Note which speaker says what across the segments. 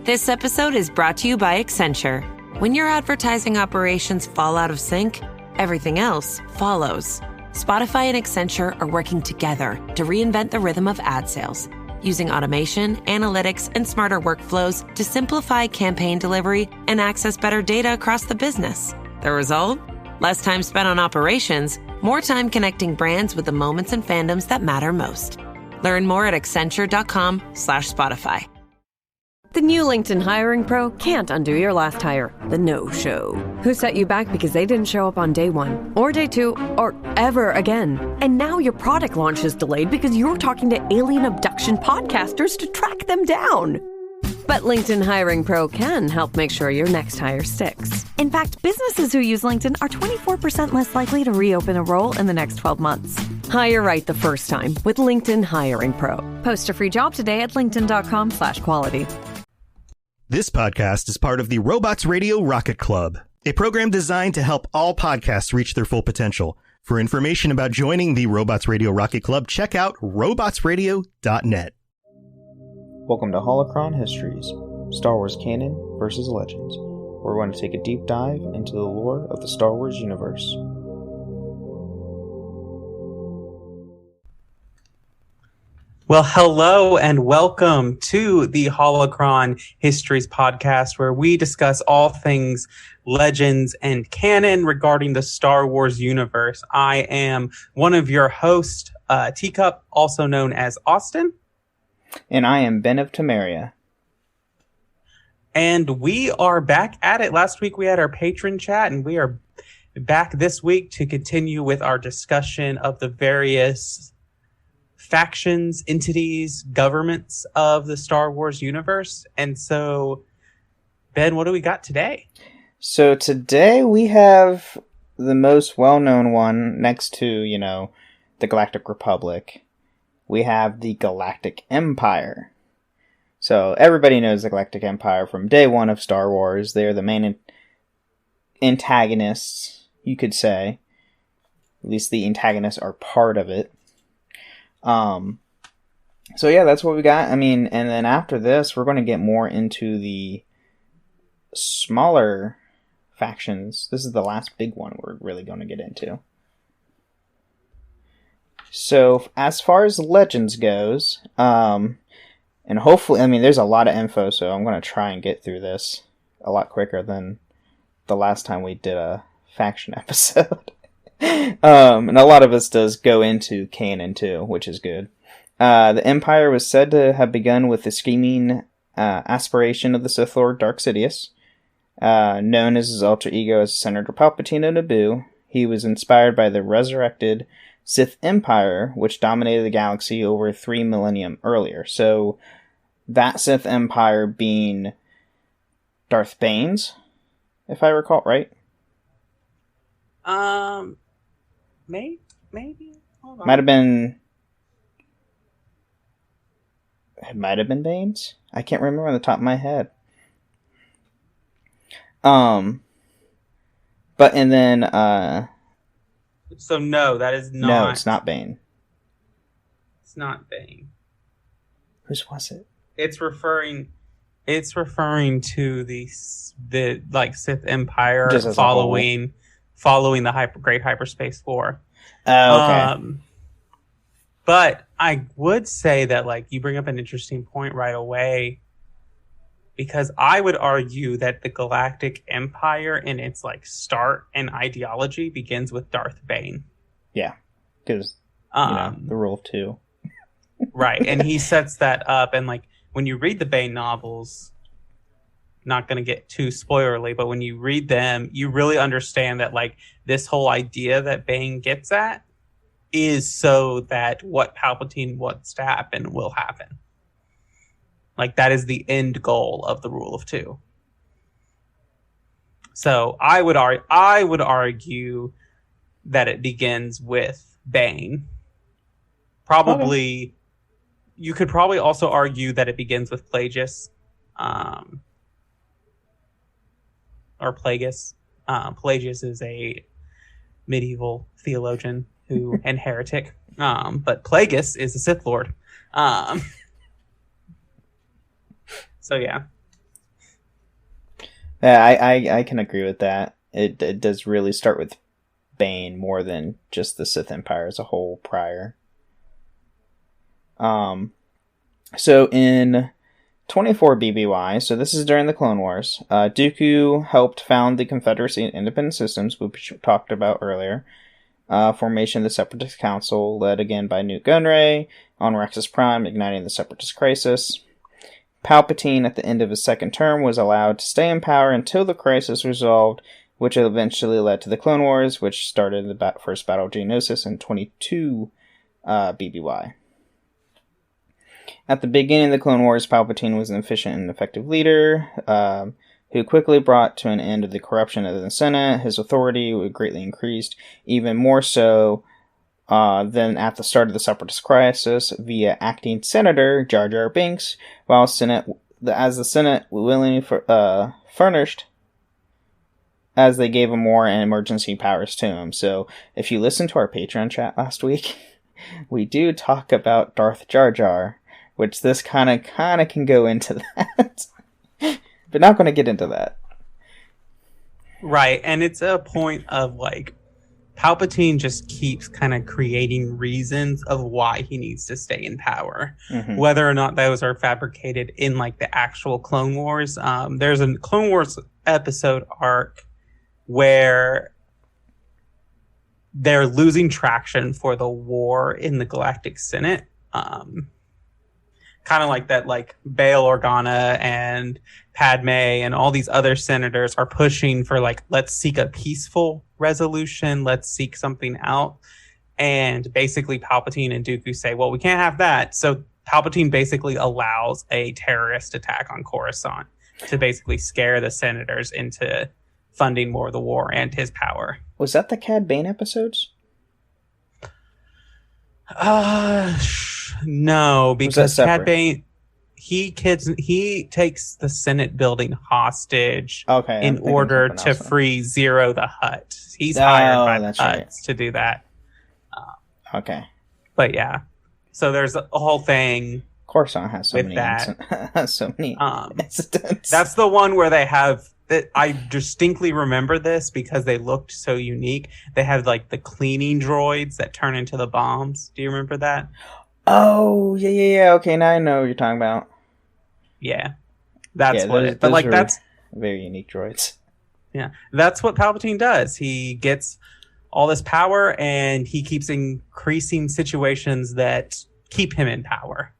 Speaker 1: This episode is brought to you by Accenture. When your advertising operations fall out of sync, everything else follows. Spotify and Accenture are working together to reinvent the rhythm of ad sales, using automation, analytics, and smarter workflows to simplify campaign delivery and access better data across the business. The result? Less time spent on operations, more time connecting brands with the moments and fandoms that matter most. Learn more at accenture.com/Spotify.
Speaker 2: The new LinkedIn Hiring Pro can't undo your last hire, the no-show. Who set you back because they didn't show up on day one, or day two, or ever again. And now your product launch is delayed because you're talking to alien abduction podcasters to track them down. But LinkedIn Hiring Pro can help make sure your next hire sticks. In fact, businesses who use LinkedIn are 24% less likely to reopen a role in the next 12 months. Hire right the first time with LinkedIn Hiring Pro. Post a free job today at linkedin.com/quality.
Speaker 3: This podcast is part of the Robots Radio Rocket Club, a program designed to help all podcasts reach their full potential. For information about joining the Robots Radio Rocket Club, check out robotsradio.net.
Speaker 4: Welcome to Holocron Histories, Star Wars Canon versus Legends, where we're going to take a deep dive into the lore of the Star Wars universe.
Speaker 5: Well, hello and welcome to the Holocron Histories podcast, where we discuss all things legends and canon regarding the Star Wars universe. I am one of your hosts, Teacup, also known as Austin.
Speaker 4: And I am Ben of Temeria.
Speaker 5: And we are back at it. Last week we had our patron chat, and we are back this week to continue with our discussion of the various factions, entities, governments of the Star Wars universe. And so, Ben, what do we got today?
Speaker 4: So today we have the most well-known one next to, the Galactic Republic. We have the Galactic Empire. So everybody knows the Galactic Empire from day one of Star Wars. They're the main antagonists, you could say. At least the antagonists are part of it. So yeah, that's what we got. And then after this, we're going to get more into the smaller factions. This is the last big one we're really going to get into. So as far as Legends goes, and hopefully, there's a lot of info, so I'm going to try and get through this a lot quicker than the last time we did a faction episode. And a lot of this does go into canon too, which is good. The Empire was said to have begun with the scheming aspiration of the Sith Lord Dark Sidious. Known as his alter ego as Senator Palpatine of Naboo, he was inspired by the resurrected Sith Empire, which dominated the galaxy over 3 millennium earlier. So, that Sith Empire being Darth Bane's, if I recall, right?
Speaker 5: Maybe. Hold on.
Speaker 4: It might have been Bane's. I can't remember on the top of my head. So
Speaker 5: no, that is not.
Speaker 4: No, it's not Bane.
Speaker 5: It's not Bane.
Speaker 4: Whose was it?
Speaker 5: It's referring to the Sith Empire following the Great Hyperspace War.
Speaker 4: Oh, okay.
Speaker 5: But I would say that you bring up an interesting point right away, because I would argue that the Galactic Empire in its start and ideology begins with Darth Bane.
Speaker 4: Yeah, because the rule of two.
Speaker 5: Right, and he sets that up, and when you read the Bane novels, not going to get too spoilerly, but when you read them, you really understand that this whole idea that Bane gets at is so that what Palpatine wants to happen will happen. That is the end goal of the rule of two. So I would argue that it begins with Bane. Probably, okay. You could probably also argue that it begins with Plagueis. Or Plagueis. Plagueis is a medieval theologian and heretic. But Plagueis is a Sith Lord. So yeah.
Speaker 4: Yeah, I can agree with that. It does really start with Bane more than just the Sith Empire as a whole prior. So in 24 BBY, so this is during the Clone Wars, Dooku helped found the Confederacy and Independent Systems, which we talked about earlier. Formation of the Separatist Council, led again by Newt Gunray, on Rexus Prime, igniting the Separatist crisis. Palpatine, at the end of his second term, was allowed to stay in power until the crisis resolved, which eventually led to the Clone Wars, which started the first Battle of Geonosis in 22 BBY. At the beginning of the Clone Wars, Palpatine was an efficient and effective leader, who quickly brought to an end of the corruption of the Senate. His authority was greatly increased, even more so than at the start of the Separatist crisis, via acting Senator Jar Jar Binks, while the Senate willingly furnished, as they gave him more emergency powers to him. So, if you listened to our Patreon chat last week, we do talk about Darth Jar Jar, which this kind of can go into that. But not going to get into that.
Speaker 5: Right, and it's a point of, like, Palpatine just keeps kind of creating reasons of why he needs to stay in power. Mm-hmm. Whether or not those are fabricated in, like, the actual Clone Wars. There's a Clone Wars episode arc where they're losing traction for the war in the Galactic Senate. Kind of like that, like, Bail Organa and Padme and all these other senators are pushing for, like, let's seek a peaceful resolution, let's seek something out. And basically Palpatine and Dooku say, well, we can't have that. So Palpatine basically allows a terrorist attack on Coruscant to basically scare the senators into funding more of the war and his power.
Speaker 4: Was that the Cad Bane episodes?
Speaker 5: No, because Cad Bane, he takes the Senate building hostage in order to free Zero the Hutt. He's hired by the Hutts to do that.
Speaker 4: Okay.
Speaker 5: But yeah, so there's a whole thing.
Speaker 4: Coruscant has so many incidents.
Speaker 5: That's the one where they have... I distinctly remember this because they looked so unique. They had, like, the cleaning droids that turn into the bombs. Do you remember that?
Speaker 4: Oh, yeah. Okay, now I know what you're talking about.
Speaker 5: Yeah. That's what it... But, like, that's...
Speaker 4: very unique droids.
Speaker 5: Yeah. That's what Palpatine does. He gets all this power, and he keeps increasing situations that keep him in power.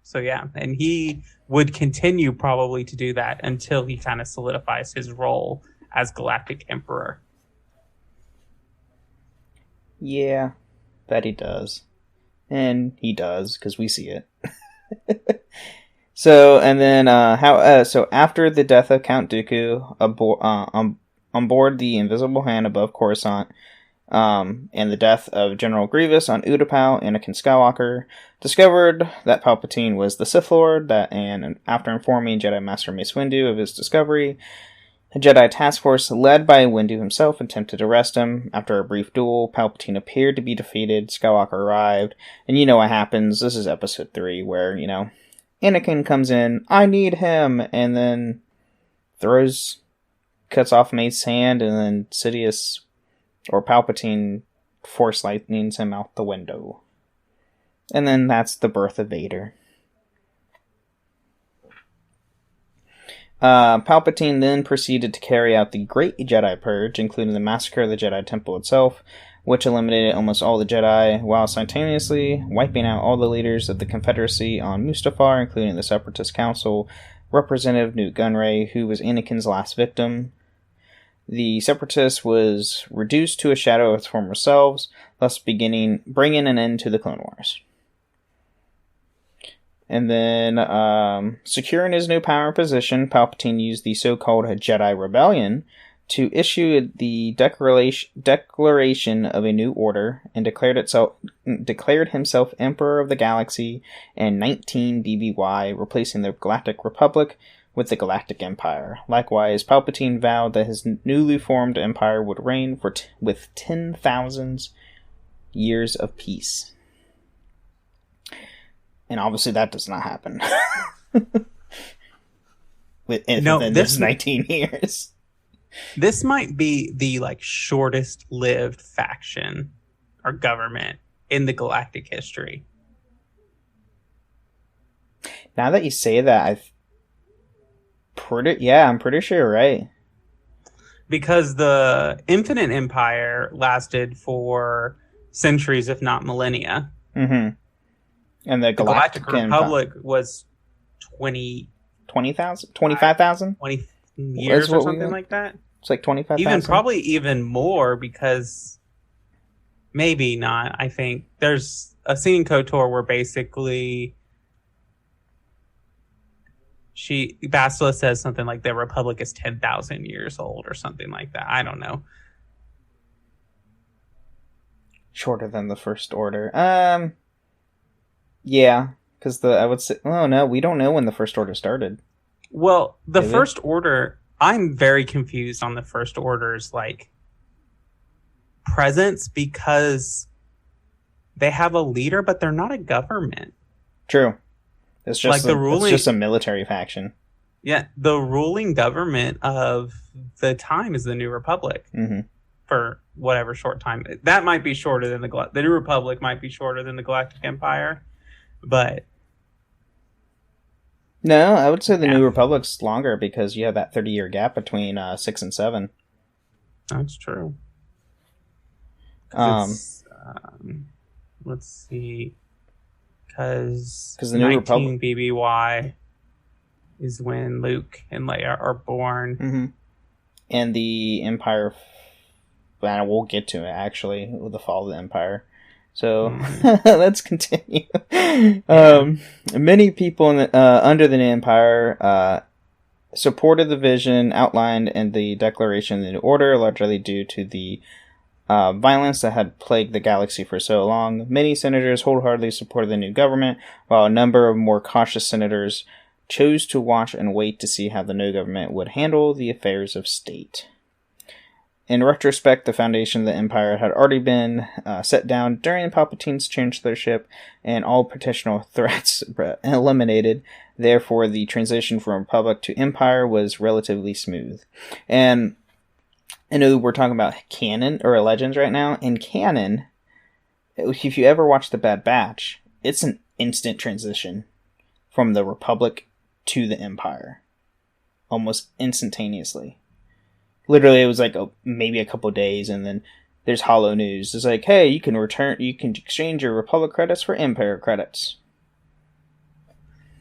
Speaker 5: So, yeah. And he would continue probably to do that until he kind of solidifies his role as Galactic Emperor.
Speaker 4: Yeah, that he does. And he does, because we see it. So, and then, so after the death of Count Dooku, on board the Invisible Hand above Coruscant, and the death of General Grievous on Utapau, Anakin Skywalker discovered that Palpatine was the Sith Lord, and after informing Jedi Master Mace Windu of his discovery, a Jedi task force led by Windu himself attempted to arrest him. After a brief duel, Palpatine appeared to be defeated, Skywalker arrived, and you know what happens. This is episode 3, where, Anakin comes in, I need him, and then cuts off Mace's hand, and then Sidious or Palpatine force lightnings him out the window. And then that's the birth of Vader. Palpatine then proceeded to carry out the Great Jedi Purge, including the massacre of the Jedi Temple itself, which eliminated almost all the Jedi, while simultaneously wiping out all the leaders of the Confederacy on Mustafar, including the Separatist Council, Representative Newt Gunray, who was Anakin's last victim. The Separatist was reduced to a shadow of its former selves, thus bringing an end to the Clone Wars. And then, securing his new power and position, Palpatine used the so-called Jedi Rebellion to issue the declaration of a new order, and declared himself Emperor of the Galaxy in 19 BBY, replacing the Galactic Republic with the Galactic Empire. Likewise, Palpatine vowed that his newly formed empire would reign with 10,000 years of peace. And obviously that does not happen. within this 19 years.
Speaker 5: This might be the like shortest lived faction or government in the galactic history.
Speaker 4: Now that you say that, I'm pretty sure you're right.
Speaker 5: Because the Infinite Empire lasted for centuries, if not millennia.
Speaker 4: Mm-hmm. And the
Speaker 5: Galactic Republic was
Speaker 4: 20,000? 25,000?
Speaker 5: 20 years or something like that.
Speaker 4: It's like 25,000?
Speaker 5: Probably even more, because maybe not. I think there's a scene in KOTOR where basically Bastila says something like the Republic is 10,000 years old or something like that. I don't know.
Speaker 4: Shorter than the First Order. Yeah, because I would say, oh no, we don't know when the First Order started.
Speaker 5: Well, the First Order, I'm very confused on the First Order's like presence, because they have a leader, but they're not a government.
Speaker 4: True. It's just
Speaker 5: like
Speaker 4: it's just a military faction.
Speaker 5: Yeah, the ruling government of the time is the New Republic.
Speaker 4: Mm-hmm.
Speaker 5: For whatever short time. That might be shorter than the New Republic might be shorter than the Galactic Empire, but
Speaker 4: no, I would say the New Republic's longer, because you have that 30-year gap between 6 and 7.
Speaker 5: That's true. Let's see, because the New Republic BBY is when Luke and Leia are born,
Speaker 4: mm-hmm. And the Empire. And we'll get to it actually with the fall of the Empire. So let's continue. Many people under the Empire supported the vision outlined in the Declaration of the New Order, largely due to the violence that had plagued the galaxy for so long. Many senators wholeheartedly supported the new government, while a number of more cautious senators chose to watch and wait to see how the new government would handle the affairs of state. In retrospect, the foundation of the Empire had already been set down during Palpatine's chancellorship, and all potential threats eliminated. Therefore, the transition from Republic to Empire was relatively smooth. And I know we're talking about canon, or Legends right now. In canon, if you ever watch The Bad Batch, it's an instant transition from the Republic to the Empire. Almost instantaneously. Literally, it was like maybe a couple days, and then there's Hollow News. It's like, hey, you can exchange your Republic credits for Empire credits.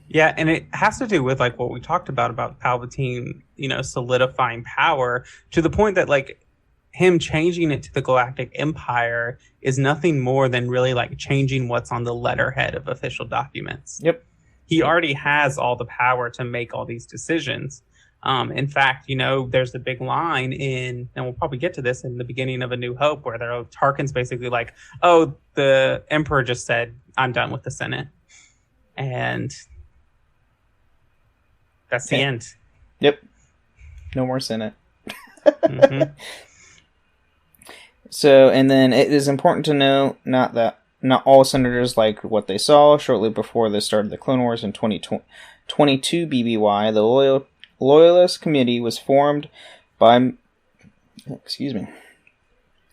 Speaker 5: Yeah, and it has to do with like what we talked about Palpatine, solidifying power to the point that like him changing it to the Galactic Empire is nothing more than really like changing what's on the letterhead of official documents.
Speaker 4: Yep.
Speaker 5: He already has all the power to make all these decisions. In fact, there's the big line and we'll probably get to this in the beginning of A New Hope, where Tarkin's basically like, oh, the Emperor just said, I'm done with the Senate. And that's the end.
Speaker 4: Yep. No more Senate. Mm-hmm. So, and then it is important to know not all senators liked what they saw. Shortly before the start of the Clone Wars in 2022 BBY, the Loyalist Committee was formed by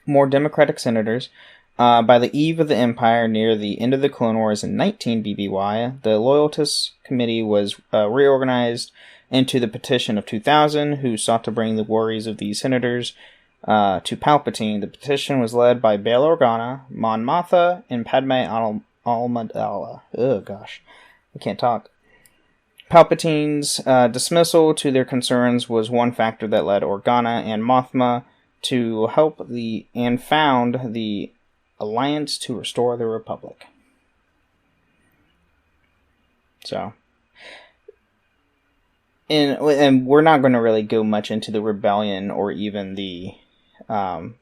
Speaker 4: more Democratic senators. By the eve of the Empire, near the end of the Clone Wars in 19 BBY, the Loyalist Committee was reorganized into the Petition of 2000, who sought to bring the worries of these senators to Palpatine. The petition was led by Bail Organa, Mon Mothma, and Padme Amidala. Oh gosh, I can't talk. Palpatine's dismissal to their concerns was one factor that led Organa and Mothma to help found the Alliance to restore the Republic. So, and we're not going to really go much into the Rebellion or even the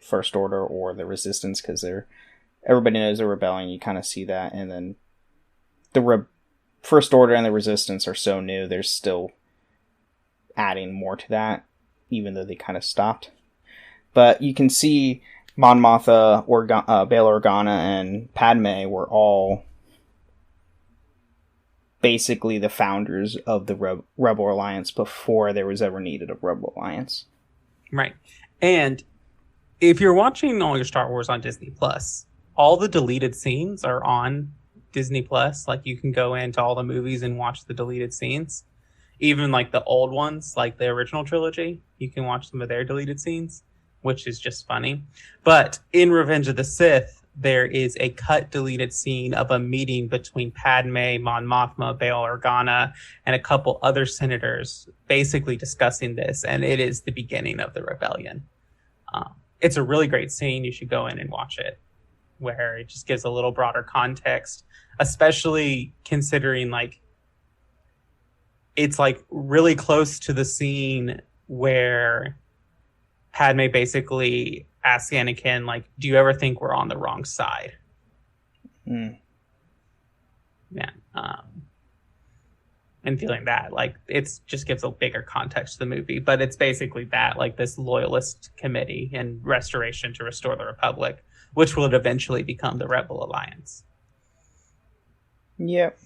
Speaker 4: First Order or the Resistance, because everybody knows the Rebellion. You kind of see that, and then the First Order and the Resistance are so new, they're still adding more to that, even though they kind of stopped. But you can see Mon Mothma, Bail Organa, and Padme were all basically the founders of the Rebel Alliance before there was ever needed a Rebel Alliance.
Speaker 5: Right. And if you're watching all your Star Wars on Disney Plus, all the deleted scenes are on Disney Plus. Like, you can go into all the movies and watch the deleted scenes. Even like the old ones, like the original trilogy, you can watch some of their deleted scenes, which is just funny. But in Revenge of the Sith, there is a cut deleted scene of a meeting between Padme, Mon Mothma, Bail Organa, and a couple other senators basically discussing this, and it is the beginning of the rebellion. It's a really great scene. You should go in and watch it, where it just gives a little broader context, especially considering like it's like really close to the scene where Padme basically asks Anakin, like, do you ever think we're on the wrong side? Yeah. And feeling that, like, it's just gives a bigger context to the movie. But it's basically that, like, this loyalist committee and restoration to restore the Republic, which will eventually become the Rebel Alliance.
Speaker 4: Yep.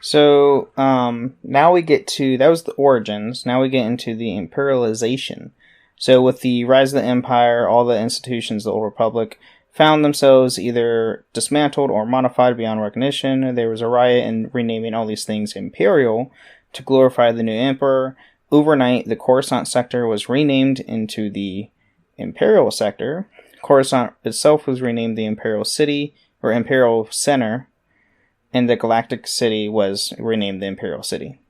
Speaker 4: So, now we get to, that was the origins. Now we get into the imperialization. So with the rise of the Empire, all the institutions of the Old Republic found themselves either dismantled or modified beyond recognition. There was a riot in renaming all these things Imperial to glorify the new Emperor. Overnight, the Coruscant sector was renamed into the Imperial sector. Coruscant itself was renamed the Imperial City, or Imperial Center, and the Galactic City was renamed the Imperial City.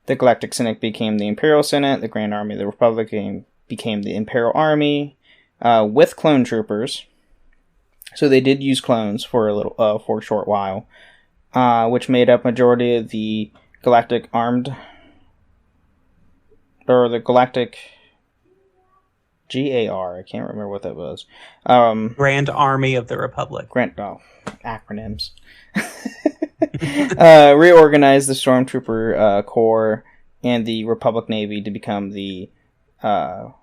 Speaker 4: The Galactic Senate became the Imperial Senate. The Grand Army of the Republic became the Imperial Army, with clone troopers. So they did use clones for a short while, which made up majority of the Galactic Armed, or the Galactic GAR. I can't remember what that was.
Speaker 5: Grand Army of the Republic.
Speaker 4: Acronyms. Reorganized the Stormtrooper Corps and the Republic Navy to become the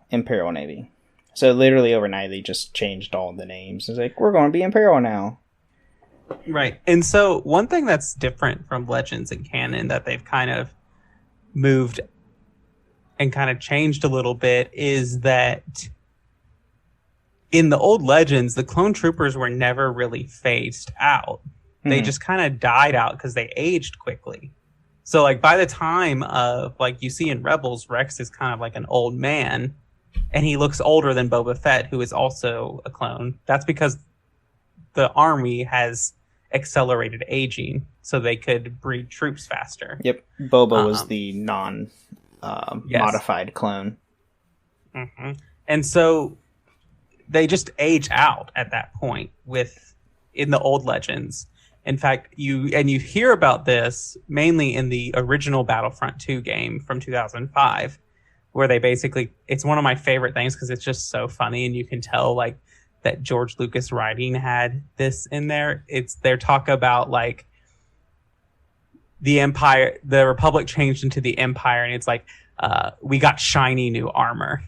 Speaker 4: Imperial Navy. So literally overnight they just changed all the names. It's like, we're going to be Imperial now.
Speaker 5: Right. And so one thing that's different from Legends and canon that they've kind of moved and kind of changed a little bit is that in the old Legends, the clone troopers were never really phased out. They just kind of died out because they aged quickly. So like by the time of, like, you see in Rebels, Rex is kind of like an old man, and he looks older than Boba Fett, who is also a clone. That's because the army has accelerated aging so they could breed troops faster.
Speaker 4: Yep. Boba was the modified clone.
Speaker 5: Mm-hmm. And so they just age out at that point in the old Legends. In fact, you hear about this mainly in the original Battlefront 2 game from 2005, where they basically, it's one of my favorite things because it's just so funny, and you can tell like that George Lucas writing had this in there. It's their talk about like the Empire, the Republic changed into the Empire, and it's like we got shiny new armor.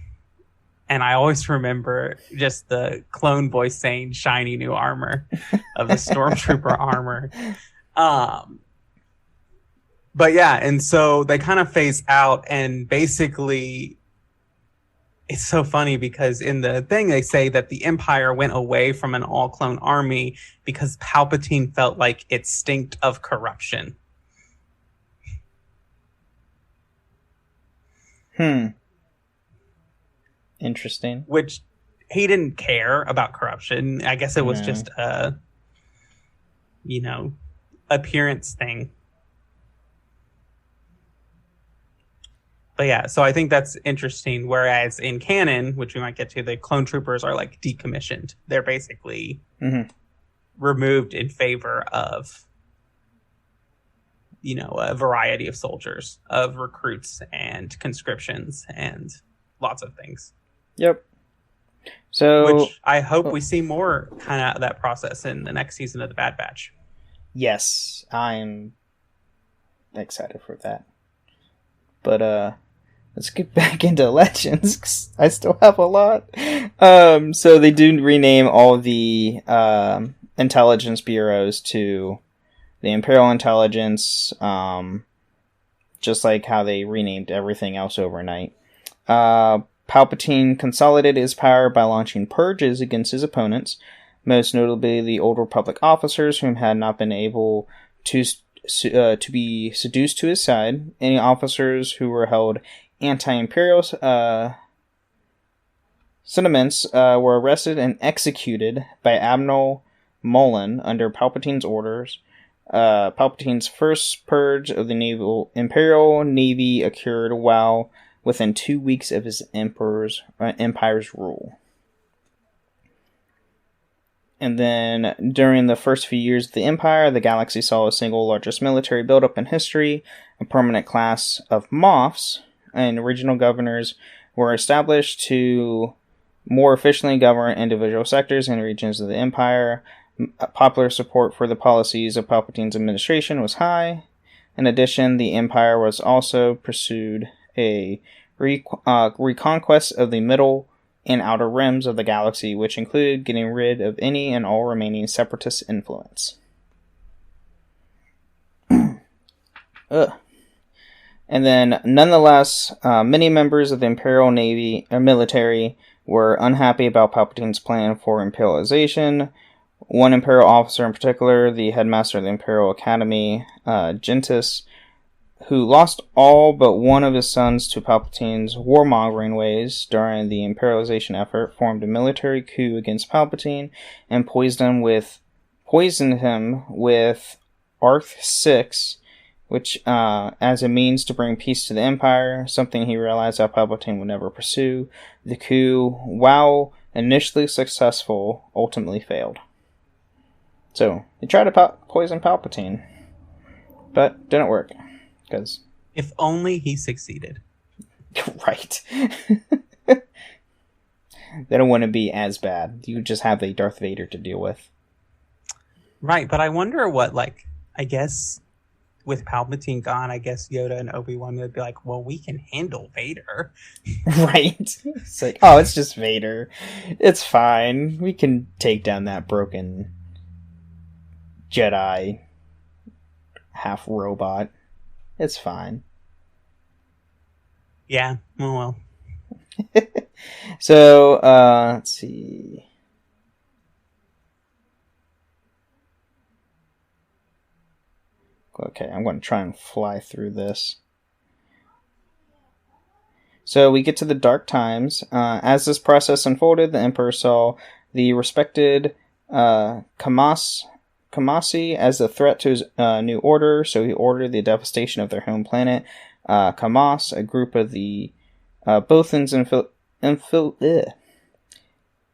Speaker 5: And I always remember just the clone voice saying shiny new armor of the Stormtrooper armor. But yeah, and so they kind of phase out, and basically it's so funny because in the thing they say that the Empire went away from an all-clone army because Palpatine felt like it stinked of corruption.
Speaker 4: Interesting.
Speaker 5: Which he didn't care about corruption. I guess it was just a, appearance thing. But yeah, so I think that's interesting. Whereas in canon, which we might get to, the clone troopers are like decommissioned. They're basically removed in favor of, a variety of soldiers, of recruits and conscriptions and lots of things.
Speaker 4: Yep. So,
Speaker 5: which I hope we see more kind of that process in the next season of the Bad Batch.
Speaker 4: Yes, I'm excited for that. But let's get back into Legends, 'cause I still have a lot. So they do rename all the intelligence bureaus to the Imperial Intelligence, just like how they renamed everything else overnight. Palpatine consolidated his power by launching purges against his opponents, most notably the Old Republic officers whom had not been able to be seduced to his side. Any officers who were held anti-imperial sentiments were arrested and executed by Admiral Mullen under Palpatine's orders. Palpatine's first purge of the Imperial Navy occurred while within 2 weeks of his empire's rule. And then, during the first few years of the Empire, the galaxy saw the single largest military buildup in history. A permanent class of Moffs and regional governors were established to more efficiently govern individual sectors and regions of the Empire. Popular support for the policies of Palpatine's administration was high. In addition, the Empire was also pursued a reconquest of the middle and outer rims of the galaxy, which included getting rid of any and all remaining separatist influence. And then, nonetheless, many members of the Imperial Navy or military were unhappy about Palpatine's plan for imperialization. One Imperial officer in particular, the headmaster of the Imperial Academy, Gentis, who lost all but one of his sons to Palpatine's warmongering ways during the imperialization effort, formed a military coup against Palpatine and poisoned him with Arth-6, which, as a means to bring peace to the Empire, something he realized that Palpatine would never pursue. The coup, while initially successful, ultimately failed. So, they tried to poison Palpatine, but didn't work. Because
Speaker 5: if only he succeeded.
Speaker 4: Right. They don't want to be as bad. You just have a Darth Vader to deal with.
Speaker 5: Right, but I wonder what, I guess, with Palpatine gone, I guess Yoda and Obi-Wan would be like, well, we can handle Vader.
Speaker 4: Right. It's like, oh, it's just Vader. It's fine. We can take down that broken Jedi half robot. It's fine.
Speaker 5: Yeah, well.
Speaker 4: So, let's see. Okay, I'm going to try and fly through this. So we get to the Dark Times. As this process unfolded, the Emperor saw the respected Kamasi as a threat to his new order, so he ordered the devastation of their home planet. Kamas, a group of the Bothans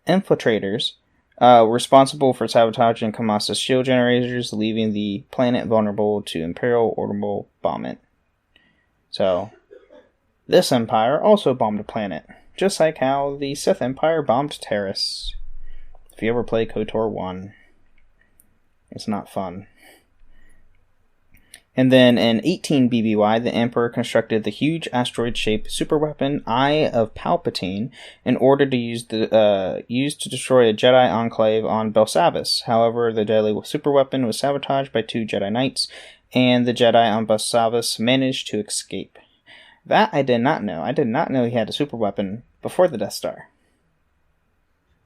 Speaker 4: infiltrators, responsible for sabotaging Kamas's shield generators, leaving the planet vulnerable to Imperial orbital bombment. So, this Empire also bombed a planet, just like how the Sith Empire bombed Terrace. If you ever play KOTOR 1, it's not fun. And then in 18 BBY, the Emperor constructed the huge asteroid-shaped superweapon Eye of Palpatine in order to use to destroy a Jedi enclave on Belsavis. However, the deadly superweapon was sabotaged by 2 Jedi Knights, and the Jedi on Belsavis managed to escape. That I did not know. I did not know he had a superweapon before the Death Star.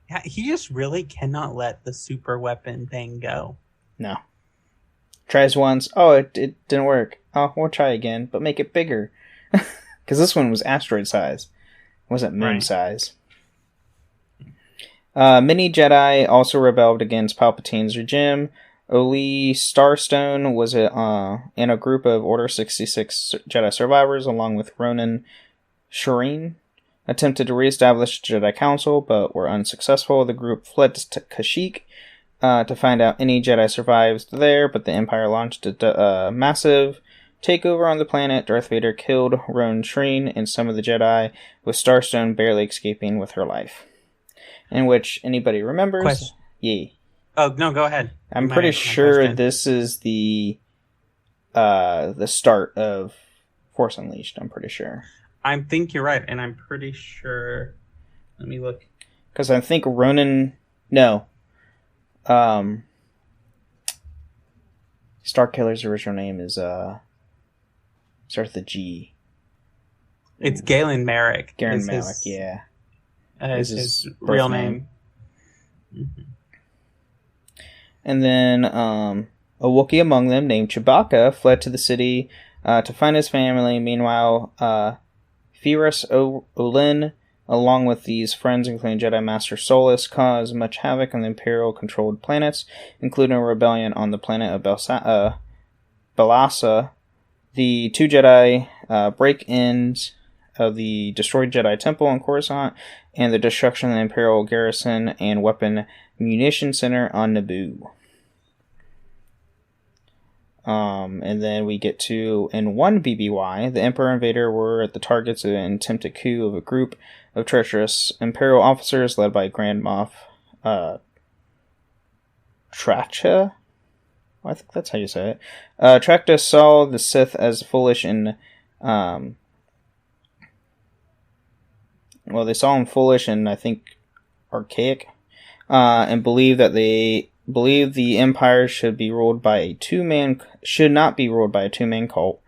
Speaker 5: Yeah, he just really cannot let the superweapon thing go.
Speaker 4: No. Tries once. Oh, it didn't work. Oh, we'll try again, but make it bigger. Because this one was asteroid size. It wasn't moon size. Many Jedi also rebelled against Palpatine's regime. Oli Starstone was in a group of Order 66 Jedi survivors, along with Ronan Shireen. Attempted to reestablish the Jedi Council, but were unsuccessful. The group fled to Kashyyyk to find out any Jedi survives there, but the Empire launched a massive takeover on the planet. Darth Vader killed Ronan Shireen and some of the Jedi, with Starstone barely escaping with her life. In which, anybody remembers?
Speaker 5: Question.
Speaker 4: Yeah.
Speaker 5: Oh, no, go ahead.
Speaker 4: I'm pretty sure this is the start of Force Unleashed, I'm pretty sure.
Speaker 5: I think you're right, and I'm pretty sure... Let me look.
Speaker 4: Because I think Ronan... No. Starkiller's original name is starts with a G.
Speaker 5: It's Galen Merrick.
Speaker 4: Garen Malik, yeah.
Speaker 5: Is his real name. Mm-hmm.
Speaker 4: And then a Wookiee among them named Chewbacca fled to the city to find his family. Meanwhile, Ferus Olin, along with these friends, including Jedi Master Solus, caused much havoc on the Imperial-controlled planets, including a rebellion on the planet of Balasa. The two Jedi break-ins of the destroyed Jedi Temple on Coruscant, and the destruction of the Imperial garrison and weapon munition center on Naboo. And then we get to, in one BBY, the Emperor and Vader were at the targets of an attempted coup of a group of treacherous Imperial officers led by Grand Moff Tracha? I think that's how you say it. Tracta saw the Sith as foolish and they saw him foolish and I think archaic, and believed the Empire should not be ruled by a two-man cult.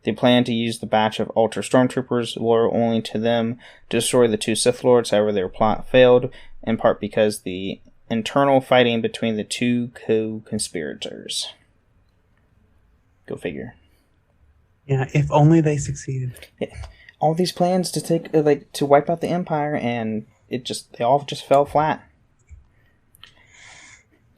Speaker 4: They planned to use the batch of Ultra Stormtroopers loyal only to them to destroy the two Sith Lords. However, their plot failed, in part because the internal fighting between the two co-conspirators. Go figure.
Speaker 5: Yeah, if only they succeeded.
Speaker 4: Yeah. All these plans to take, to wipe out the Empire, and they all just fell flat.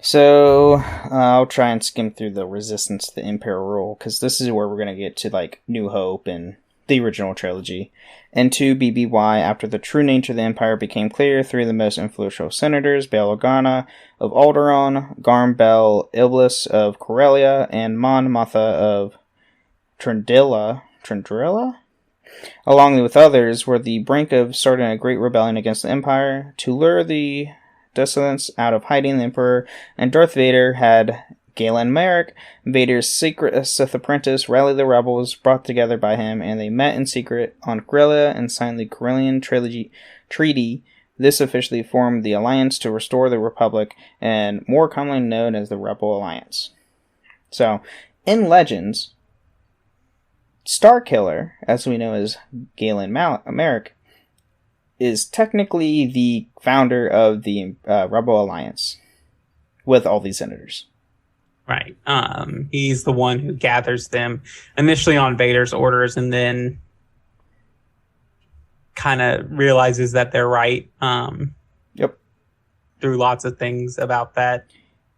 Speaker 4: So, I'll try and skim through the resistance to the Imperial rule, because this is where we're going to get to, New Hope and the original trilogy. And 2 BBY, after the true nature of the Empire became clear, 3 of the most influential senators, Bail Organa of Alderaan, Garm Bel Iblis of Corellia, and Mon Mothma of Trindrilla, along with others, were the brink of starting a great rebellion against the Empire. To lure the dissidents out of hiding, the Emperor and Darth Vader had Galen Merrick, Vader's secret Sith apprentice, rally the rebels brought together by him, and they met in secret on Corellia and signed the Corellian Treaty. This officially formed the Alliance to restore the Republic, and more commonly known as the Rebel Alliance. So, in Legends, Starkiller, as we know as Galen Merrick, is technically the founder of the Rebel Alliance with all these senators.
Speaker 5: Right. He's the one who gathers them initially on Vader's orders and then kind of realizes that they're right.
Speaker 4: Yep.
Speaker 5: Through lots of things about that.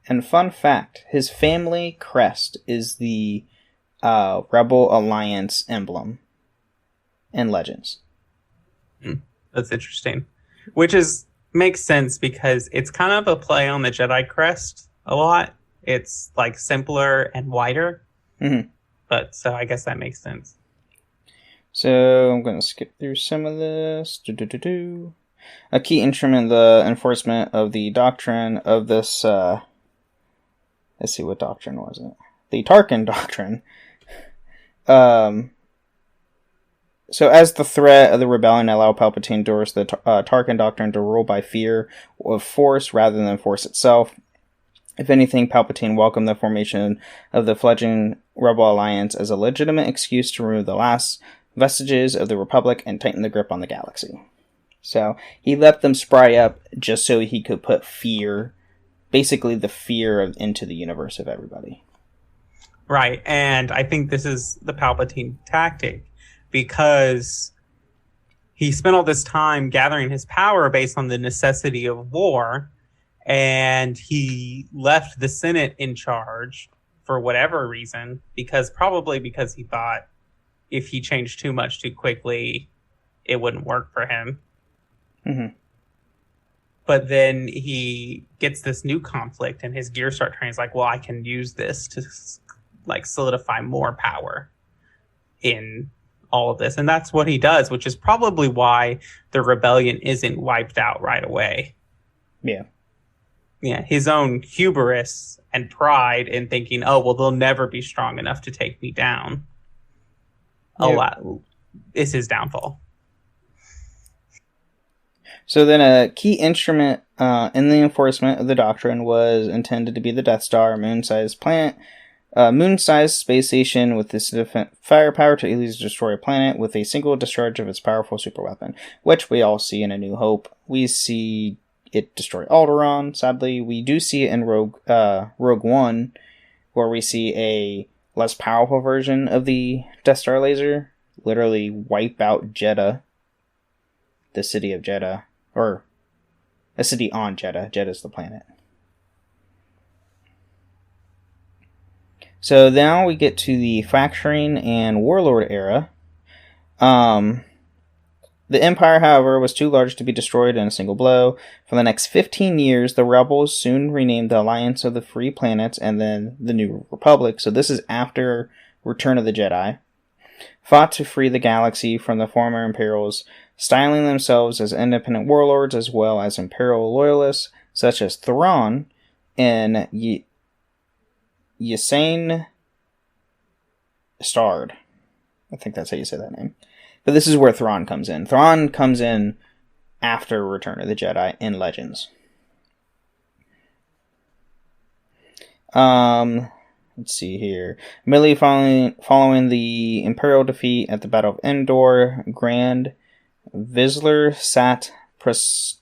Speaker 4: And fun fact, his family crest is the Rebel Alliance emblem in Legends.
Speaker 5: That's interesting. Which makes sense because it's kind of a play on the Jedi crest a lot. It's simpler and wider.
Speaker 4: Mm-hmm.
Speaker 5: But so I guess that makes sense.
Speaker 4: So I'm going to skip through some of this. A key instrument in the enforcement of the doctrine of this... let's see, what doctrine was it? The Tarkin doctrine. So as the threat of the rebellion allowed Palpatine to endorse the Tarkin doctrine to rule by fear of force rather than force itself. If anything, Palpatine welcomed the formation of the fledgling Rebel Alliance as a legitimate excuse to remove the last vestiges of the Republic and tighten the grip on the galaxy. So he let them spry up just so he could put fear, basically the fear into the universe of everybody.
Speaker 5: Right, and I think this is the Palpatine tactic because he spent all this time gathering his power based on the necessity of war, and he left the Senate in charge for whatever reason, probably because he thought if he changed too much too quickly, it wouldn't work for him.
Speaker 4: Mm-hmm.
Speaker 5: But then he gets this new conflict, and his gears start turning. He's like, well, I can use this to solidify more power in all of this. And that's what he does, which is probably why the rebellion isn't wiped out right away.
Speaker 4: Yeah.
Speaker 5: Yeah, his own hubris and pride in thinking, oh, well, they'll never be strong enough to take me down.
Speaker 4: Yep.
Speaker 5: A lot is his downfall.
Speaker 4: So then a key instrument in the enforcement of the doctrine was intended to be the Death Star, a moon-sized planet A moon-sized space station with sufficient firepower to easily destroy a planet with a single discharge of its powerful superweapon, which we all see in A New Hope. We see it destroy Alderaan, sadly. We do see it in Rogue One, where we see a less powerful version of the Death Star laser literally wipe out Jeddah, the city of Jeddah, or a city on Jeddah. Jeddah's the planet. So now we get to the fracturing and warlord era. The Empire, however, was too large to be destroyed in a single blow. For the next 15 years, the rebels soon renamed the Alliance of the Free Planets and then the New Republic. So this is after Return of the Jedi. Fought to free the galaxy from the former Imperials, styling themselves as independent warlords as well as Imperial loyalists, such as Thrawn and Yasane Starred. I think that's how you say that name. But this is where Thrawn comes in. Thrawn comes in after Return of the Jedi in Legends. Let's see here. Immediately following the Imperial defeat at the Battle of Endor, Grand Vizsla sat Prestige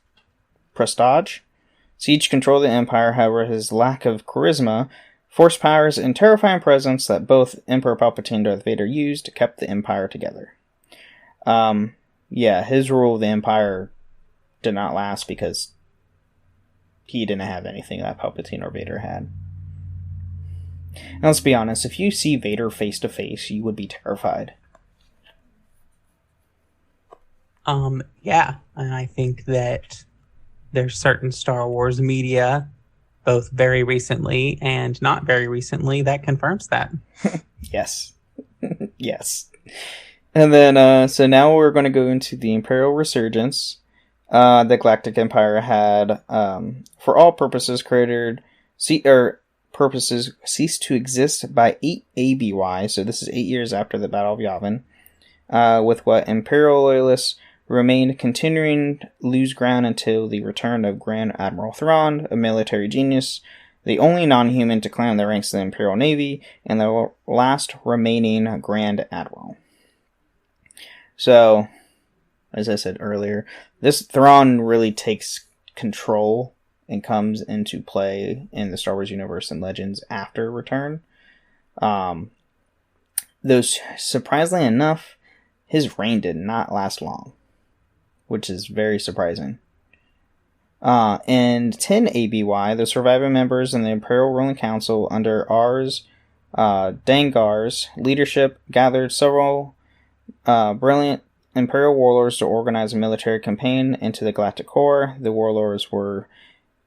Speaker 4: siege controlled the Empire. However, his lack of charisma, force powers, and terrifying presence that both Emperor Palpatine and Darth Vader used kept the Empire together. His rule of the Empire did not last because he didn't have anything that Palpatine or Vader had. And let's be honest, if you see Vader face to face, you would be terrified.
Speaker 5: Yeah, and I think that there's certain Star Wars media, both very recently and not very recently, that confirms that.
Speaker 4: Yes. Yes. And then, so now we're going to go into the Imperial Resurgence. The Galactic Empire had, for all purposes, ceased to exist by 8 ABY, so this is 8 years after the Battle of Yavin, with what Imperial loyalists remained continuing to lose ground until the return of Grand Admiral Thrawn, a military genius, the only non-human to climb the ranks of the Imperial Navy, and the last remaining Grand Admiral. So, as I said earlier, this Thrawn really takes control and comes into play in the Star Wars universe and Legends after Return. Though, surprisingly enough, his reign did not last long, which is very surprising. In 10 ABY, the surviving members in the Imperial Ruling Council under Ars Dengar's leadership gathered several brilliant Imperial warlords to organize a military campaign into the Galactic Core. The warlords were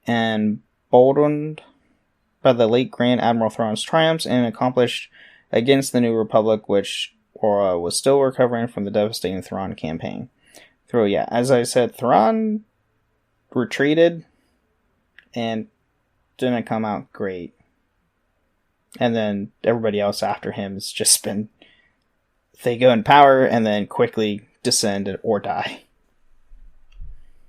Speaker 4: emboldened by the late Grand Admiral Thrawn's triumphs and accomplished against the New Republic, which was still recovering from the devastating Thrawn campaign. As I said, Thrawn retreated and didn't come out great. And then everybody else after him has just been, they go in power and then quickly descend or die.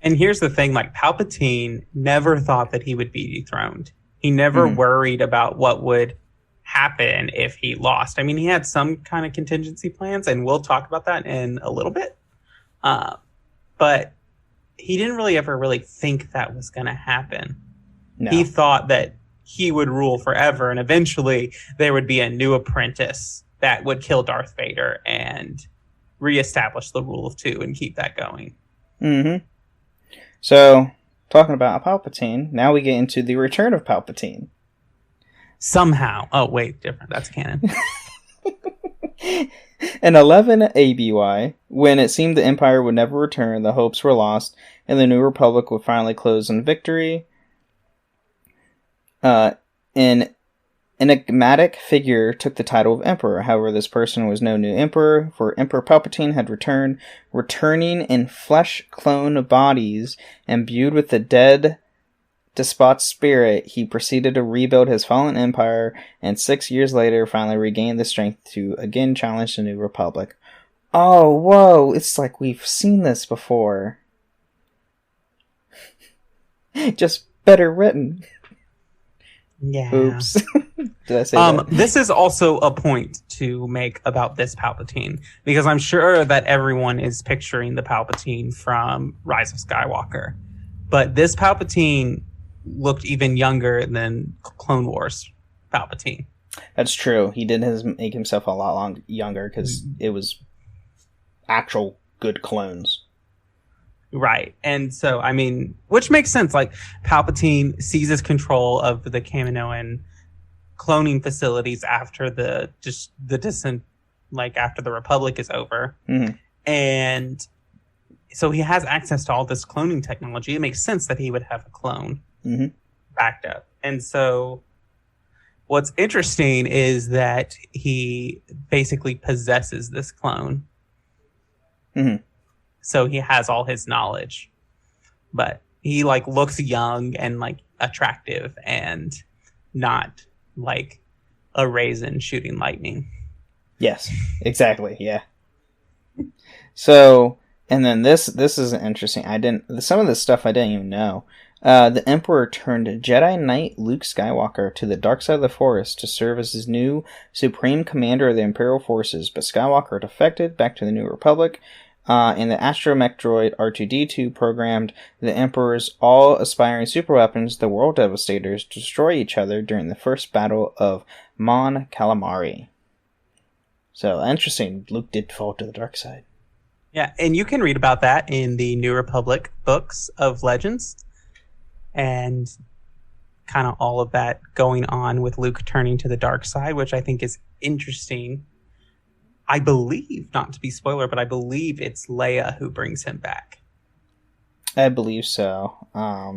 Speaker 5: And here's the thing, like, Palpatine never thought that he would be dethroned. He never worried about what would happen if he lost. I mean, he had some kind of contingency plans, and we'll talk about that in a little bit. But he didn't really ever think that was going to happen. No. He thought that he would rule forever, and eventually there would be a new apprentice that would kill Darth Vader and reestablish the rule of two and keep that going.
Speaker 4: Mm-hmm. So, talking about Palpatine, now we get into the return of Palpatine.
Speaker 5: Somehow. Oh, wait, different. That's canon.
Speaker 4: In 11 ABY, when it seemed the Empire would never return, the hopes were lost, and the New Republic would finally close in victory. An enigmatic figure took the title of Emperor. However, this person was no new Emperor, for Emperor Palpatine had returned, returning in flesh-clone bodies, imbued with the dead despot's spirit. He proceeded to rebuild his fallen empire, and 6 years later finally regained the strength to again challenge the New Republic. Oh, whoa, it's like we've seen this before. Just better written.
Speaker 5: Yeah.
Speaker 4: Oops. Did I say that?
Speaker 5: This is also a point to make about this Palpatine, because I'm sure that everyone is picturing the Palpatine from Rise of Skywalker. But this Palpatine looked even younger than Clone Wars Palpatine.
Speaker 4: That's true. He did make himself a lot younger because it was actual good clones.
Speaker 5: Right. And so, I mean, which makes sense. Like, Palpatine seizes control of the Kaminoan cloning facilities after the descent, like after the Republic is over. Mm-hmm. And so he has access to all this cloning technology. It makes sense that he would have a clone backed up. And so what's interesting is that he basically possesses this clone. Mm-hmm. So he has all his knowledge, but he like looks young and like attractive and not like a raisin shooting lightning.
Speaker 4: Yes, exactly. Yeah. So, and then this is interesting. Some of this stuff I didn't even know. The Emperor turned Jedi Knight Luke Skywalker to the dark side of the Force to serve as his new supreme commander of the Imperial forces, but Skywalker defected back to the New Republic. And the astromech droid R2-D2 programmed the Emperor's all-aspiring superweapons, the World Devastators, to destroy each other during the first battle of Mon Calamari. So, interesting. Luke did fall to the dark side.
Speaker 5: Yeah, and you can read about that in the New Republic books of Legends. And kind of all of that going on with Luke turning to the dark side, which I think is interesting. I believe, not to be spoiler, but I believe it's Leia who brings him back.
Speaker 4: I believe so.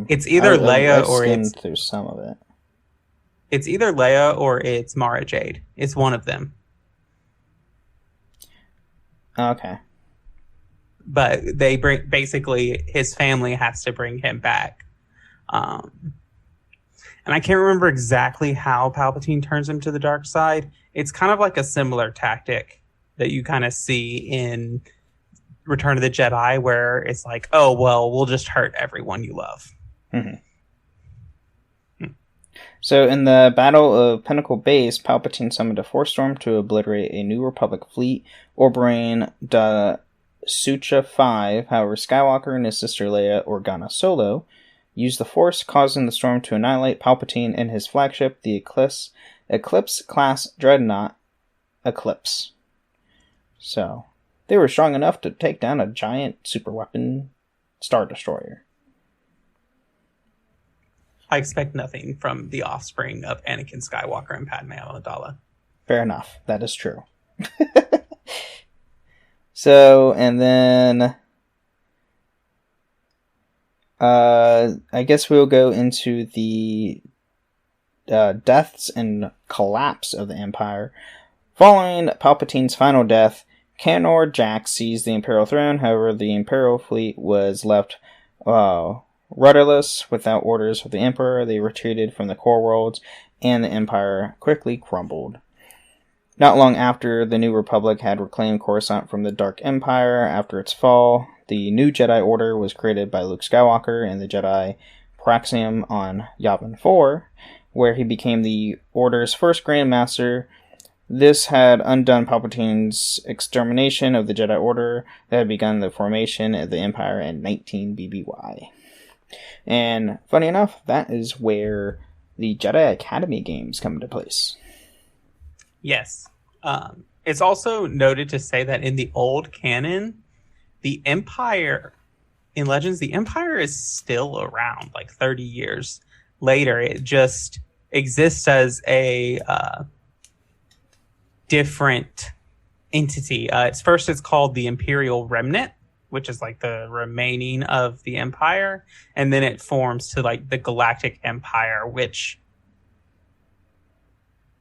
Speaker 5: It's either Leia or
Speaker 4: it's through some of it.
Speaker 5: It's either Leia or it's Mara Jade. It's one of them.
Speaker 4: Okay.
Speaker 5: But they basically his family has to bring him back. And I can't remember exactly how Palpatine turns him to the dark side. It's kind of like a similar tactic that you kind of see in Return of the Jedi, where it's like, oh, well, we'll just hurt everyone you love.
Speaker 4: Mm-hmm. So in the Battle of Pinnacle Base, Palpatine summoned a Force Storm to obliterate a New Republic fleet orbiting the Sucha 5. However, Skywalker and his sister Leia Organa Solo used the Force, causing the storm to annihilate Palpatine and his flagship, the Eclipse-class dreadnought Eclipse. So, they were strong enough to take down a giant superweapon Star Destroyer.
Speaker 5: I expect nothing from the offspring of Anakin Skywalker and Padme Amidala.
Speaker 4: Fair enough. That is true. So, and then I guess we'll go into the deaths and collapse of the Empire. Following Palpatine's final death, Kanor Jack seized the Imperial throne. However, the Imperial fleet was left rudderless without orders of the Emperor. They retreated from the core worlds, and the Empire quickly crumbled. Not long after, the New Republic had reclaimed Coruscant from the Dark Empire. After its fall, the new Jedi Order was created by Luke Skywalker and the Jedi Praxium on Yavin 4, where he became the Order's first Grand Master. This had undone Palpatine's extermination of the Jedi Order that had begun the formation of the Empire in 19 BBY. And funny enough, that is where the Jedi Academy games come into place.
Speaker 5: Yes. It's also noted to say that in the old canon, the Empire, in Legends, the Empire is still around, like 30 years later. It just exists as a different entity. It's called the Imperial Remnant, which is like the remaining of the Empire, and then it forms to like the Galactic Empire, which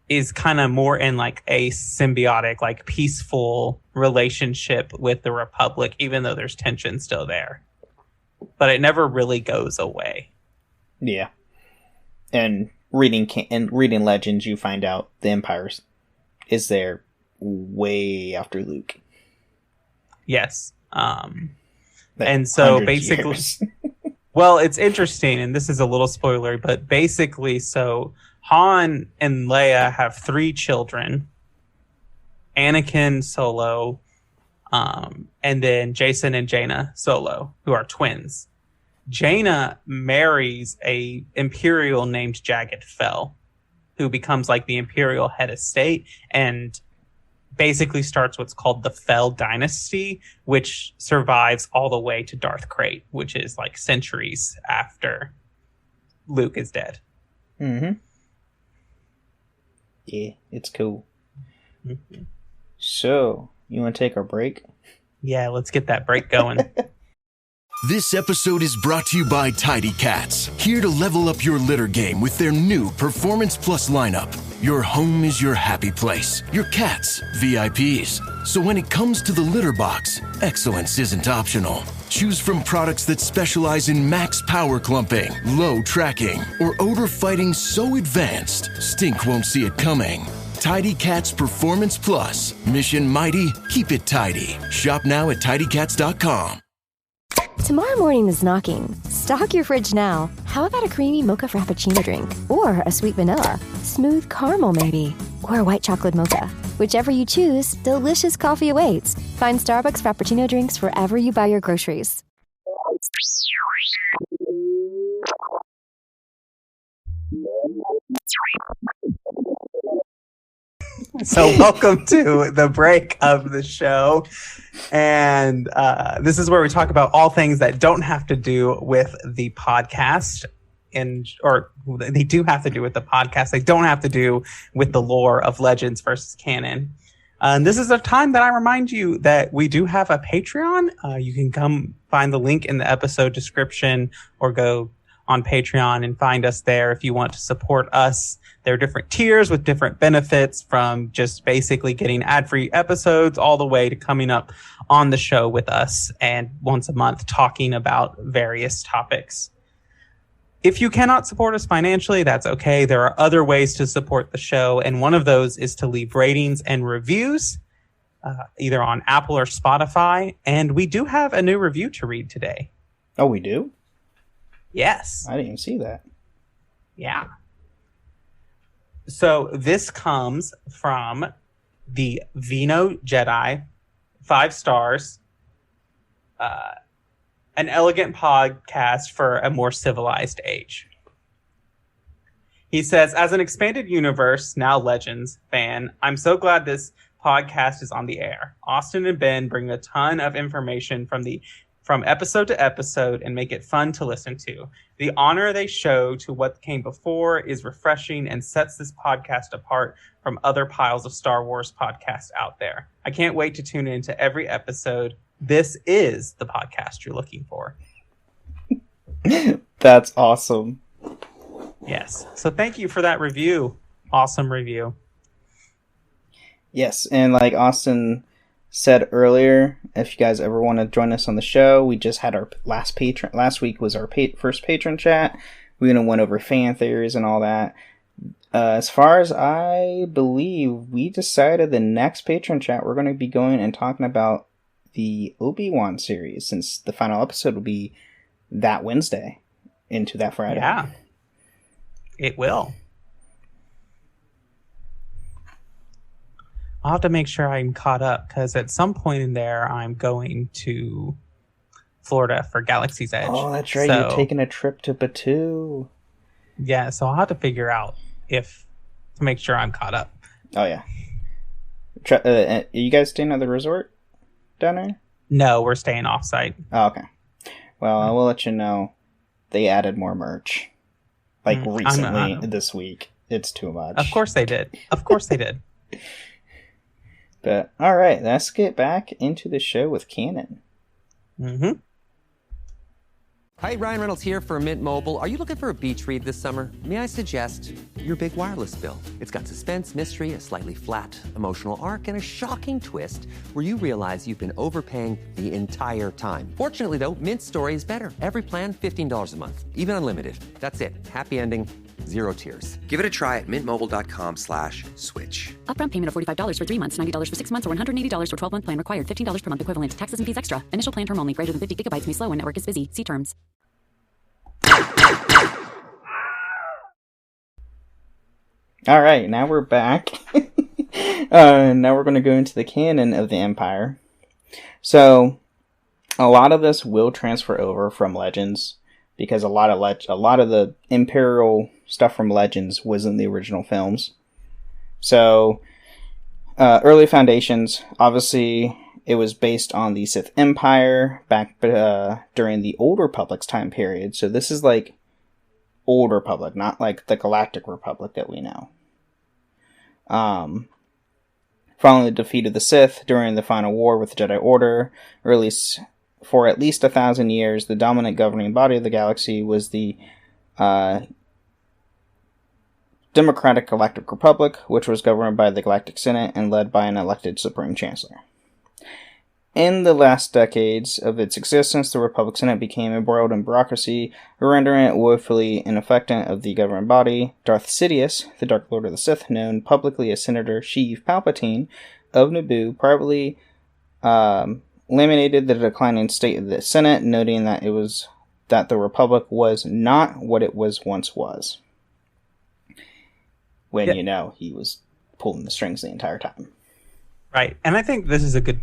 Speaker 5: is kind of more in like a symbiotic, like peaceful relationship with the Republic, even though there's tension still there. But it never really goes away.
Speaker 4: Yeah. And reading Legends, you find out the Empire is there way after Luke.
Speaker 5: Yes. And so basically, well, it's interesting, and this is a little spoiler, but basically, so Han and Leia have 3 children. Anakin Solo, and then Jason and Jaina Solo, who are twins. Jaina marries a Imperial named Jagged Fell, who becomes like the Imperial head of state and basically starts what's called the Fell Dynasty, which survives all the way to Darth Krayt, which is like centuries after Luke is dead.
Speaker 4: Mm-hmm. Yeah, it's cool.
Speaker 5: Mm-hmm.
Speaker 4: So, you want to take our break?
Speaker 5: Yeah, let's get that break going.
Speaker 6: This episode is brought to you by Tidy Cats, here to level up your litter game with their new Performance Plus lineup. Your home is your happy place, your cats, VIPs. So when it comes to the litter box, excellence isn't optional. Choose from products that specialize in max power clumping, low tracking, or odor fighting so advanced, stink won't see it coming. Tidy Cats Performance Plus. Mission mighty, keep it tidy. Shop now at tidycats.com.
Speaker 7: Tomorrow morning is knocking. Stock your fridge now. How about a creamy mocha frappuccino drink? Or a sweet vanilla? Smooth caramel maybe? Or a white chocolate mocha? Whichever you choose, delicious coffee awaits. Find Starbucks Frappuccino drinks wherever you buy your groceries.
Speaker 5: So welcome to the break of the show. And this is where we talk about all things that don't have to do with the podcast. Or they do have to do with the podcast. They don't have to do with the lore of Legends versus canon. And this is a time that I remind you that we do have a Patreon. You can come find the link in the episode description or go on Patreon and find us there if you want to support us. There are different tiers with different benefits, from just basically getting ad-free episodes all the way to coming up on the show with us and once a month talking about various topics. If you cannot support us financially, that's okay. There are other ways to support the show, and one of those is to leave ratings and reviews, either on Apple or Spotify. And we do have a new review to read today.
Speaker 4: Oh, we do?
Speaker 5: Yes.
Speaker 4: I didn't even see that.
Speaker 5: Yeah. So this comes from the Vino Jedi, 5 stars, an elegant podcast for a more civilized age. He says, as an expanded universe, now Legends fan, I'm so glad this podcast is on the air. Austin and Ben bring a ton of information from episode to episode and make it fun to listen to. The honor they show to what came before is refreshing and sets this podcast apart from other piles of Star Wars podcasts out there. I can't wait to tune into every episode. This is the podcast you're looking for.
Speaker 4: That's awesome.
Speaker 5: Yes. So thank you for that review. Awesome review.
Speaker 4: Yes, and like Austin said earlier, if you guys ever want to join us on the show, we just had our last week was our first patron chat. We went over fan theories and all that. As far as I believe, we decided the next patron chat we're going to be going and talking about the Obi-Wan series, since the final episode will be that Wednesday into that Friday.
Speaker 5: Yeah, it will. I'll have to make sure I'm caught up, because at some point in there, I'm going to Florida for Galaxy's Edge.
Speaker 4: Oh, that's right. You're taking a trip to Batu.
Speaker 5: Yeah, so I'll have to figure out to make sure I'm caught up.
Speaker 4: Oh, yeah. Are you guys staying at the resort down there?
Speaker 5: No, we're staying off-site.
Speaker 4: Oh, okay. Well, I will let you know. They added more merch. Like, recently, this week. It's too much.
Speaker 5: Of course they did. Of course they did.
Speaker 4: But, alright, let's get back into the show with Canon.
Speaker 5: Mm-hmm.
Speaker 8: Hi, Ryan Reynolds here for Mint Mobile. Are you looking for a beach read this summer? May I suggest your big wireless bill? It's got suspense, mystery, a slightly flat, emotional arc, and a shocking twist where you realize you've been overpaying the entire time. Fortunately, though, Mint's story is better. Every plan, $15 a month. Even unlimited. That's it. Happy ending. 0 tears.
Speaker 9: Give it a try at mintmobile.com/switch.
Speaker 10: Upfront payment of $45 for 3 months, $90 for 6 months, or $180 for 12-month plan required. $15 per month equivalent. Taxes and fees extra. Initial plan term only. Greater than 50 gigabytes may slow when network is busy. See terms.
Speaker 4: All right, now we're back. Now we're going to go into the canon of the Empire. So, a lot of this will transfer over from Legends, because a lot of the Imperial stuff from Legends was in the original films. So, early foundations, obviously, it was based on the Sith Empire back during the Old Republic's time period. So this is like Old Republic, not like the Galactic Republic that we know. Following the defeat of the Sith during the final war with the Jedi Order, for at least 1,000 years, the dominant governing body of the galaxy was the Democratic Galactic Republic, which was governed by the Galactic Senate and led by an elected Supreme Chancellor. In the last decades of its existence, the Republic Senate became embroiled in bureaucracy, rendering it woefully ineffective of the governing body. Darth Sidious, the Dark Lord of the Sith, known publicly as Senator Sheev Palpatine of Naboo, privately lamented the declining state of the Senate, noting that the Republic was not what it once was. When, he was pulling the strings the entire time.
Speaker 5: Right. And I think this is a good...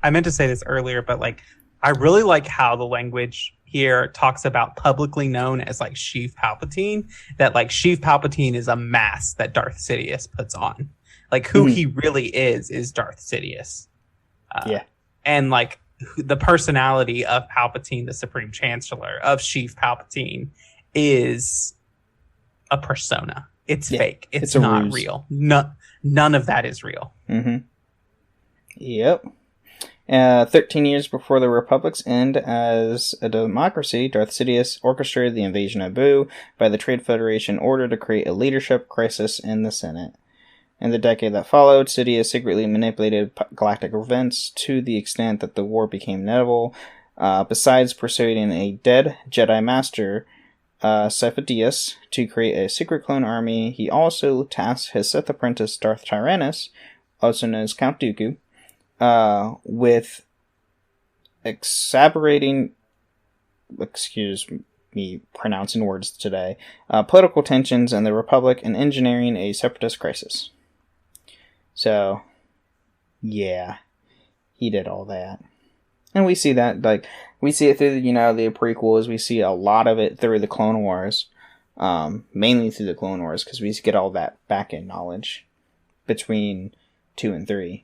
Speaker 5: I meant to say this earlier, but, I really like how the language here talks about publicly known as, Sheev Palpatine. That, Sheev Palpatine is a mask that Darth Sidious puts on. Who he really is Darth Sidious.
Speaker 4: Yeah.
Speaker 5: And, the personality of Palpatine, the Supreme Chancellor, of Sheev Palpatine, is a persona. It's fake. It's not ruse. Real. None of that is real.
Speaker 4: Mm-hmm. Yep. 13 years before the Republic's end as a democracy, Darth Sidious orchestrated the invasion of Naboo by the Trade Federation in order to create a leadership crisis in the Senate. In the decade that followed, Sidious secretly manipulated galactic events to the extent that the war became inevitable. Besides persuading a dead Jedi Master, Sifo-Dyas, to create a secret clone army, he also tasked his Sith apprentice Darth Tyrannus, also known as Count Dooku, with exacerbating, excuse me pronouncing words today, political tensions in the Republic and engineering a separatist crisis. So, yeah, he did all that. And we see that, we see it through, the prequels, we see a lot of it through the Clone Wars, mainly through the Clone Wars, because we get all that back-end knowledge between 2 and 3.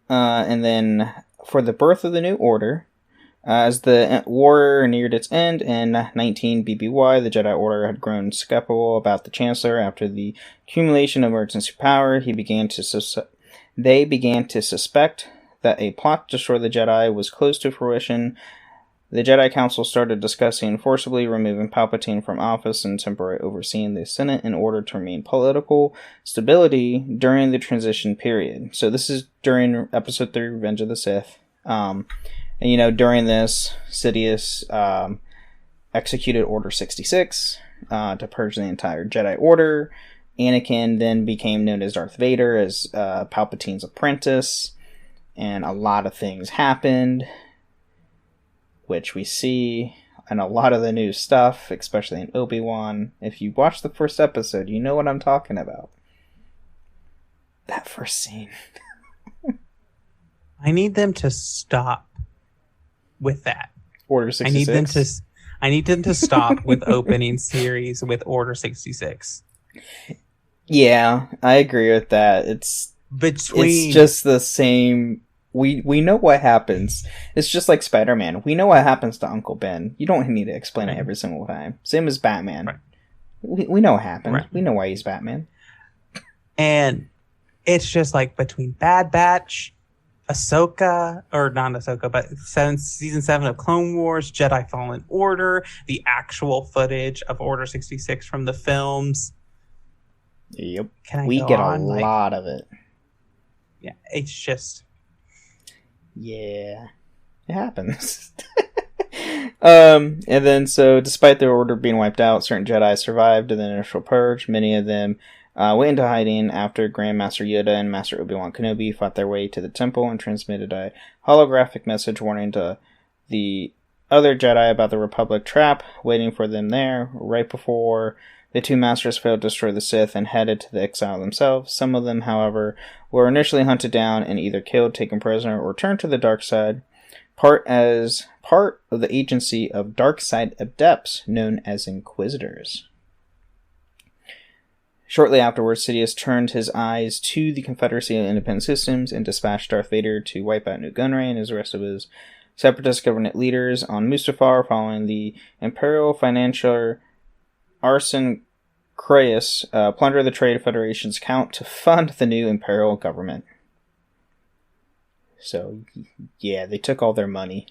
Speaker 4: And then, for the birth of the New Order, as the war neared its end in 19 BBY, the Jedi Order had grown skeptical about the Chancellor. After the accumulation of emergency power, they began to suspect that a plot to destroy the Jedi was close to fruition. The Jedi Council started discussing forcibly removing Palpatine from office and temporarily overseeing the Senate in order to remain political stability during the transition period. So this is during Episode 3, Revenge of the Sith. And, during this, Sidious executed Order 66 to purge the entire Jedi Order. Anakin then became known as Darth Vader, as Palpatine's apprentice. And a lot of things happened, which we see in a lot of the new stuff, especially in Obi-Wan. If you watch the first episode, you know what I'm talking about. That first scene.
Speaker 5: I need them to stop with that.
Speaker 4: Order 66?
Speaker 5: I need them to stop with opening series with Order 66.
Speaker 4: Yeah, I agree with that. It's just the same. We know what happens. It's just like Spider-Man. We know what happens to Uncle Ben. You don't need to explain it every single time. Same as Batman.
Speaker 5: Right.
Speaker 4: We know what happened.
Speaker 5: Right.
Speaker 4: We know why he's Batman.
Speaker 5: And it's just between Bad Batch, Ahsoka, or not Ahsoka, but season 7 of Clone Wars, Jedi Fallen Order, the actual footage of Order 66 from the films.
Speaker 4: Yep. We get a lot of it.
Speaker 5: Yeah, it's just...
Speaker 4: Yeah, it happens. And then, so despite their order being wiped out, certain Jedi survived the initial purge. Many of them went into hiding after Grand Master Yoda and Master Obi-Wan Kenobi fought their way to the temple and transmitted a holographic message warning to the other Jedi about the Republic trap waiting for them there. Right before the two masters failed to destroy the Sith and headed to the exile themselves. Some of them, however, were initially hunted down and either killed, taken prisoner, or turned to the dark side, as part of the agency of dark side adepts known as Inquisitors. Shortly afterwards, Sidious turned his eyes to the Confederacy of Independent Systems and dispatched Darth Vader to wipe out Nute Gunray and the rest of his Separatist government leaders on Mustafar following the Imperial financier Arsene Creuss plundered the Trade Federation's account to fund the new Imperial government. So, yeah, they took all their money.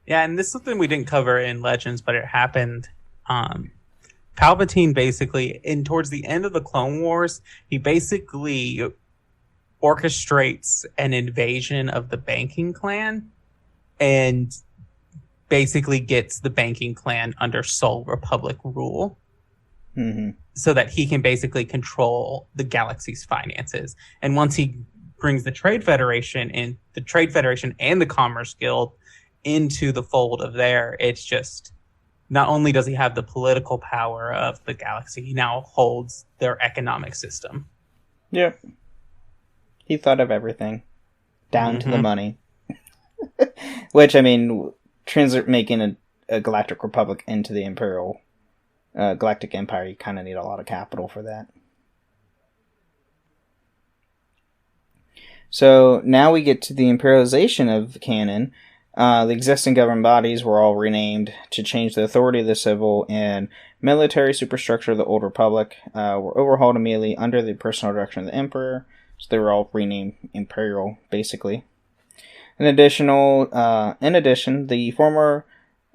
Speaker 5: Yeah, and this is something we didn't cover in Legends, but it happened. Palpatine basically, towards the end of the Clone Wars, he basically orchestrates an invasion of the banking clan and basically gets the banking clan under Sol Republic rule.
Speaker 4: Mm-hmm.
Speaker 5: So that he can basically control the galaxy's finances. And once he brings the Trade Federation and the Commerce Guild into the fold of there, it's just, not only does he have the political power of the galaxy, he now holds their economic system.
Speaker 4: Yep. He thought of everything. Down to the money. Which, I mean, making a Galactic Republic into the Imperial Galactic Empire, you kind of need a lot of capital for that. So now we get to the imperialization of the canon. The existing government bodies were all renamed to change the authority of the civil and military superstructure of the Old Republic. Were overhauled immediately under the personal direction of the Emperor. So they were all renamed Imperial, basically. In addition, the former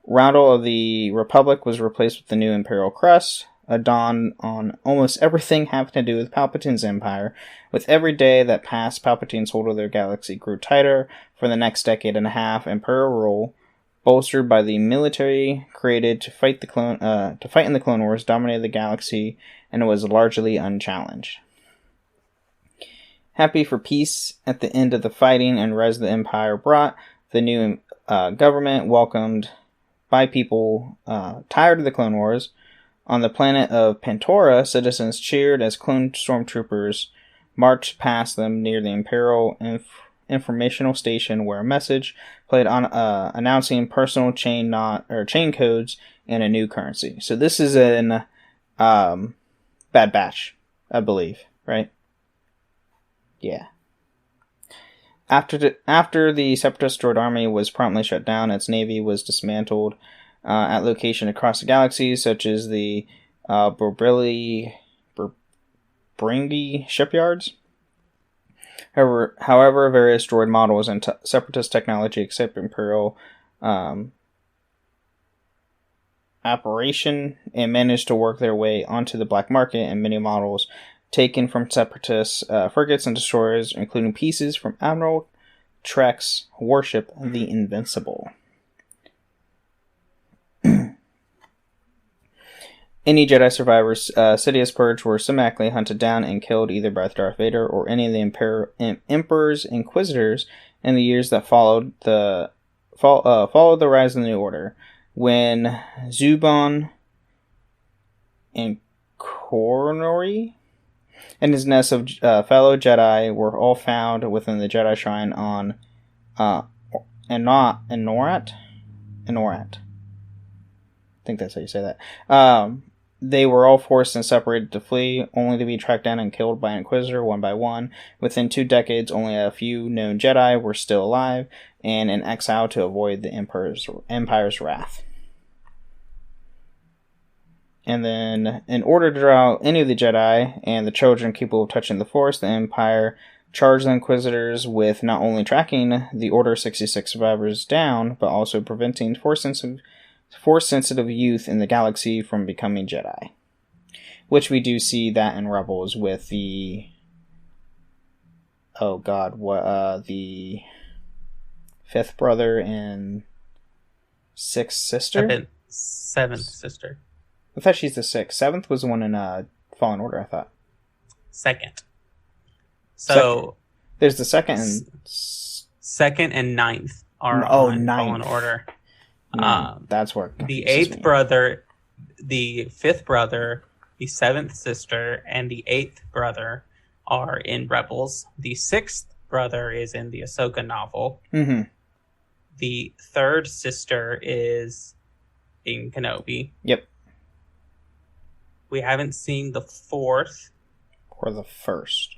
Speaker 4: roundel of the Republic was replaced with the new Imperial crest, a dawn on almost everything having to do with Palpatine's empire. With every day that passed, Palpatine's hold of their galaxy grew tighter. For the next decade and a half, Imperial rule, bolstered by the military created to fight in the Clone Wars, dominated the galaxy, and was largely unchallenged. Happy for peace at the end of the fighting and rise of the Empire brought, the new government welcomed by people tired of the Clone Wars. On the planet of Pantora, citizens cheered as clone stormtroopers marched past them near the Imperial informational station, where a message played on announcing personal chain codes and a new currency. So this is in Bad Batch, I believe, right? Yeah. After the Separatist droid army was promptly shut down, its navy was dismantled at locations across the galaxy, such as the Bringy shipyards. However, various droid models and Separatist technology, except Imperial operation, and managed to work their way onto the black market, and many models taken from Separatist frigates and destroyers, including pieces from Admiral Trek's warship, the Invincible. Any Jedi survivors Sidious purged were systematically hunted down and killed either by Darth Vader or any of the Emperor's Inquisitors in the years that followed the rise of the New Order, when Zubon and Cornori and his nest of fellow Jedi were all found within the Jedi Shrine on Enorat. I think that's how you say that. They were all forced and separated to flee, only to be tracked down and killed by an Inquisitor one by one. Within 2 decades, only a few known Jedi were still alive and in exile to avoid the Empire's wrath. And then, in order to draw out any of the Jedi and the children capable of touching the Force, the Empire charged the Inquisitors with not only tracking the Order 66 survivors down, but also preventing Force-sensitive youth in the galaxy from becoming Jedi. Which we do see that in Rebels with the... Oh god, the 5th brother and 6th sister?
Speaker 5: 7th sister.
Speaker 4: I thought she's the 6th. 7th was the one in Fallen Order, I thought.
Speaker 5: 2nd. So...
Speaker 4: There's the 2nd and...
Speaker 5: 2nd and 9th are on Fallen Order.
Speaker 4: That's where
Speaker 5: the eighth brother, the fifth brother, the seventh sister, and the eighth brother are in Rebels. The sixth brother is in the Ahsoka novel.
Speaker 4: Mm-hmm.
Speaker 5: The third sister is in Kenobi.
Speaker 4: Yep.
Speaker 5: We haven't seen the fourth.
Speaker 4: Or the first.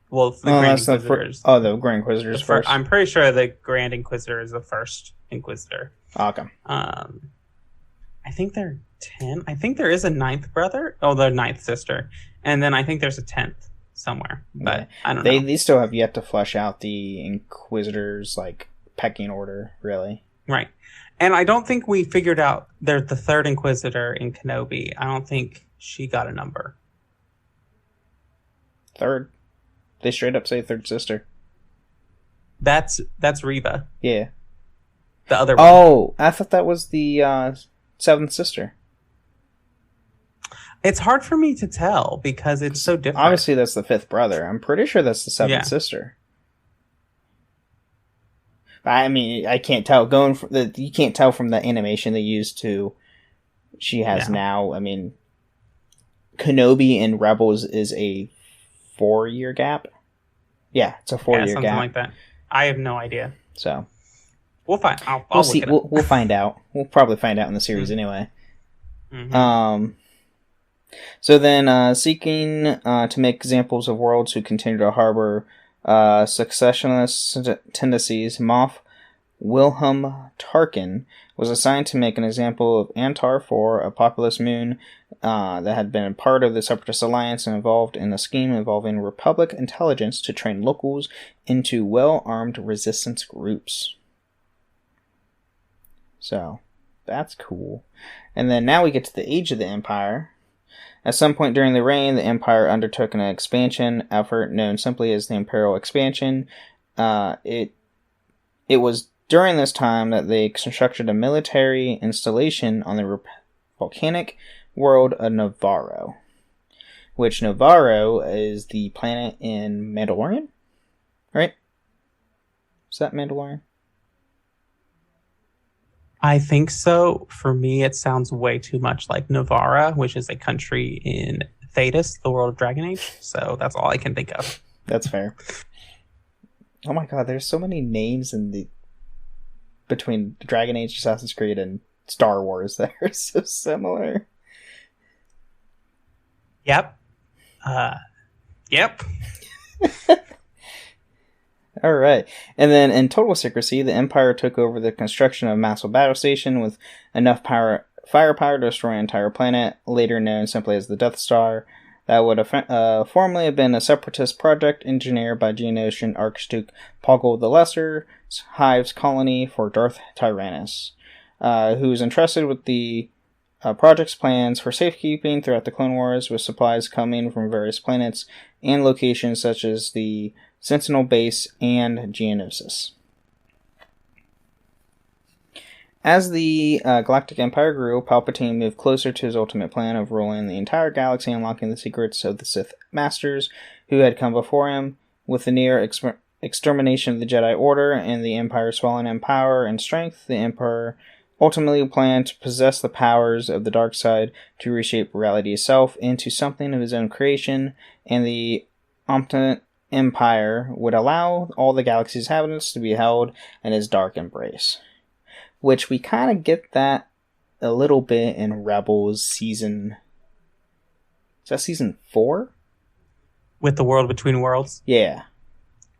Speaker 5: Well, the Grand Inquisitors.
Speaker 4: The Grand Inquisitors first.
Speaker 5: I'm pretty sure the Grand Inquisitor is the first Inquisitor.
Speaker 4: Okay.
Speaker 5: I think there are 10. I think there is a ninth brother. Oh, the ninth sister. And then I think there's a 10th somewhere. But I don't know.
Speaker 4: They still have yet to flesh out the Inquisitors, like, pecking order, really.
Speaker 5: Right. And I don't think we figured out they're the third Inquisitor in Kenobi. I don't think she got a number.
Speaker 4: Third. They straight up say third sister.
Speaker 5: That's Reva.
Speaker 4: Yeah.
Speaker 5: The other one.
Speaker 4: Oh, I thought that was the seventh sister.
Speaker 5: It's hard for me to tell because it's so different.
Speaker 4: Obviously, that's the fifth brother. I'm pretty sure that's the seventh sister. I mean, I can't tell. You can't tell from the animation they used to. She has now. I mean, Kenobi and Rebels is a 4-year gap. Yeah, it's a 4-year
Speaker 5: something
Speaker 4: gap.
Speaker 5: Like that. I have no idea.
Speaker 4: So
Speaker 5: we'll find.
Speaker 4: We'll see. We'll find out. We'll probably find out in the series anyway.
Speaker 5: Mm-hmm.
Speaker 4: So then, seeking to make examples of worlds who continue to harbor successionist tendencies, Moff Wilhelm Tarkin was assigned to make an example of Antar 4, a populous moon that had been a part of the Separatist Alliance and involved in a scheme involving Republic intelligence to train locals into well-armed resistance groups. So, that's cool. And then now we get to the Age of the Empire. At some point during the reign, the Empire undertook an expansion effort known simply as the Imperial Expansion. It was during this time that they constructed a military installation on the volcanic world of Navarro, which Navarro is the planet in Mandalorian, right? Is that Mandalorian?
Speaker 5: I think so. For me, it sounds way too much like Navarra, which is a country in Thetis, the world of Dragon Age. So that's all I can think of.
Speaker 4: That's fair. Oh my god, there's so many names between Dragon Age, Assassin's Creed, and Star Wars that are so similar.
Speaker 5: Yep. Yep.
Speaker 4: All right. And then, in total secrecy, the Empire took over the construction of a massive battle station with enough firepower to destroy an entire planet, later known simply as the Death Star. That would have formerly have been a separatist project engineered by Geonosian Archduke Poggle the Lesser's Hive's colony for Darth Tyrannus, who was entrusted with the project's plans for safekeeping throughout the Clone Wars, with supplies coming from various planets and locations such as the Sentinel Base and Geonosis. As the Galactic Empire grew, Palpatine moved closer to his ultimate plan of ruling the entire galaxy and unlocking the secrets of the Sith Masters who had come before him. With the near extermination of the Jedi Order and the Empire's falling in power and strength, the Emperor ultimately planned to possess the powers of the dark side to reshape reality itself into something of his own creation, and the omnipotent Empire would allow all the galaxy's inhabitants to be held in his dark embrace. Which we kind of get that a little bit in Rebels season... Is that season 4?
Speaker 5: With the World Between Worlds?
Speaker 4: Yeah.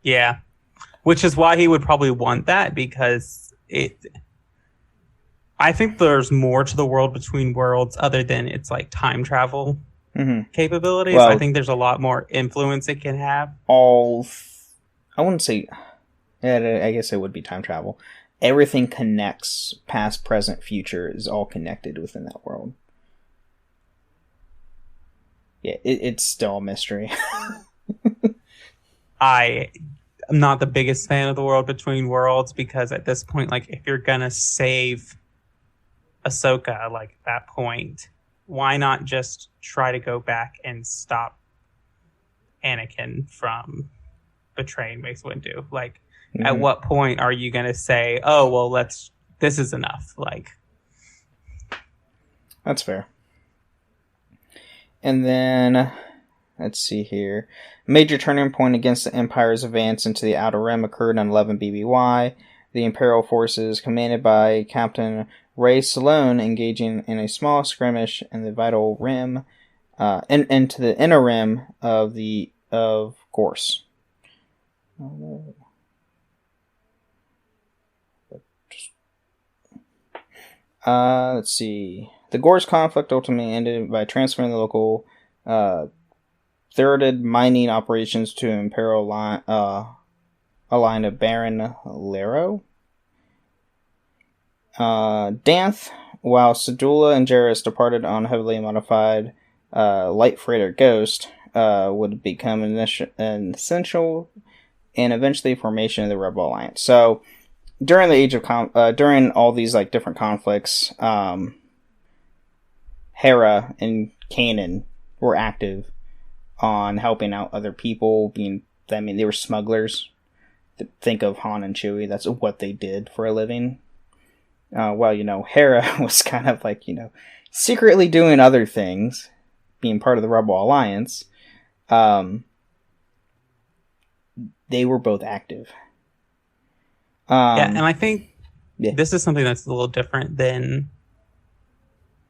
Speaker 5: Yeah. Which is why he would probably want that, because I think there's more to the World Between Worlds other than its like time travel capabilities. Well, I think there's a lot more influence it can have.
Speaker 4: I wouldn't say... I guess it would be time travel. Everything connects, past, present, future is all connected within that world. Yeah, it's still a mystery.
Speaker 5: I am not the biggest fan of the World Between Worlds, because at this point, like, if you're gonna save Ahsoka, like, at that point, why not just try to go back and stop Anakin from betraying Mace Windu? Like, At what point are you going to say, oh, well, this is enough? Like,
Speaker 4: that's fair. And then, let's see here. A major turning point against the Empire's advance into the Outer Rim occurred on 11 BBY. The Imperial forces, commanded by Captain Ray Salone, engaging in a small skirmish in the vital rim, into the inner rim of Gorse. Let's see. The Gorse conflict ultimately ended by transferring the local thwarted mining operations to Imperial line of Baron Lero. Danth, while Sedula and Jarrus departed on heavily modified light freighter Ghost, would become an essential and eventually formation of the Rebel Alliance. So, during the age of during all these like different conflicts, Hera and Kanan were active on helping out other people. They were smugglers. Think of Han and Chewie. That's what they did for a living. Hera was kind of like, secretly doing other things, being part of the Rebel Alliance. They were both active.
Speaker 5: And I think this is something that's a little different than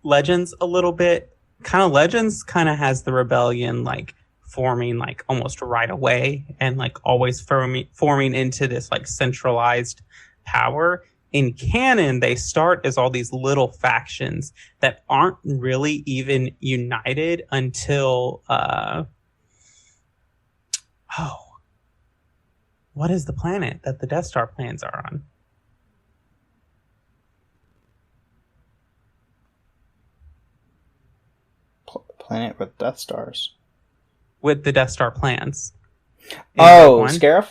Speaker 5: Legends a little bit. Legends kind of has the rebellion like forming like almost right away and like always forming into this like centralized power. In canon, they start as all these little factions that aren't really even united until what is the planet that the Death Star plans are on?
Speaker 4: Planet with Death Stars.
Speaker 5: With the Death Star plans.
Speaker 4: Scarif?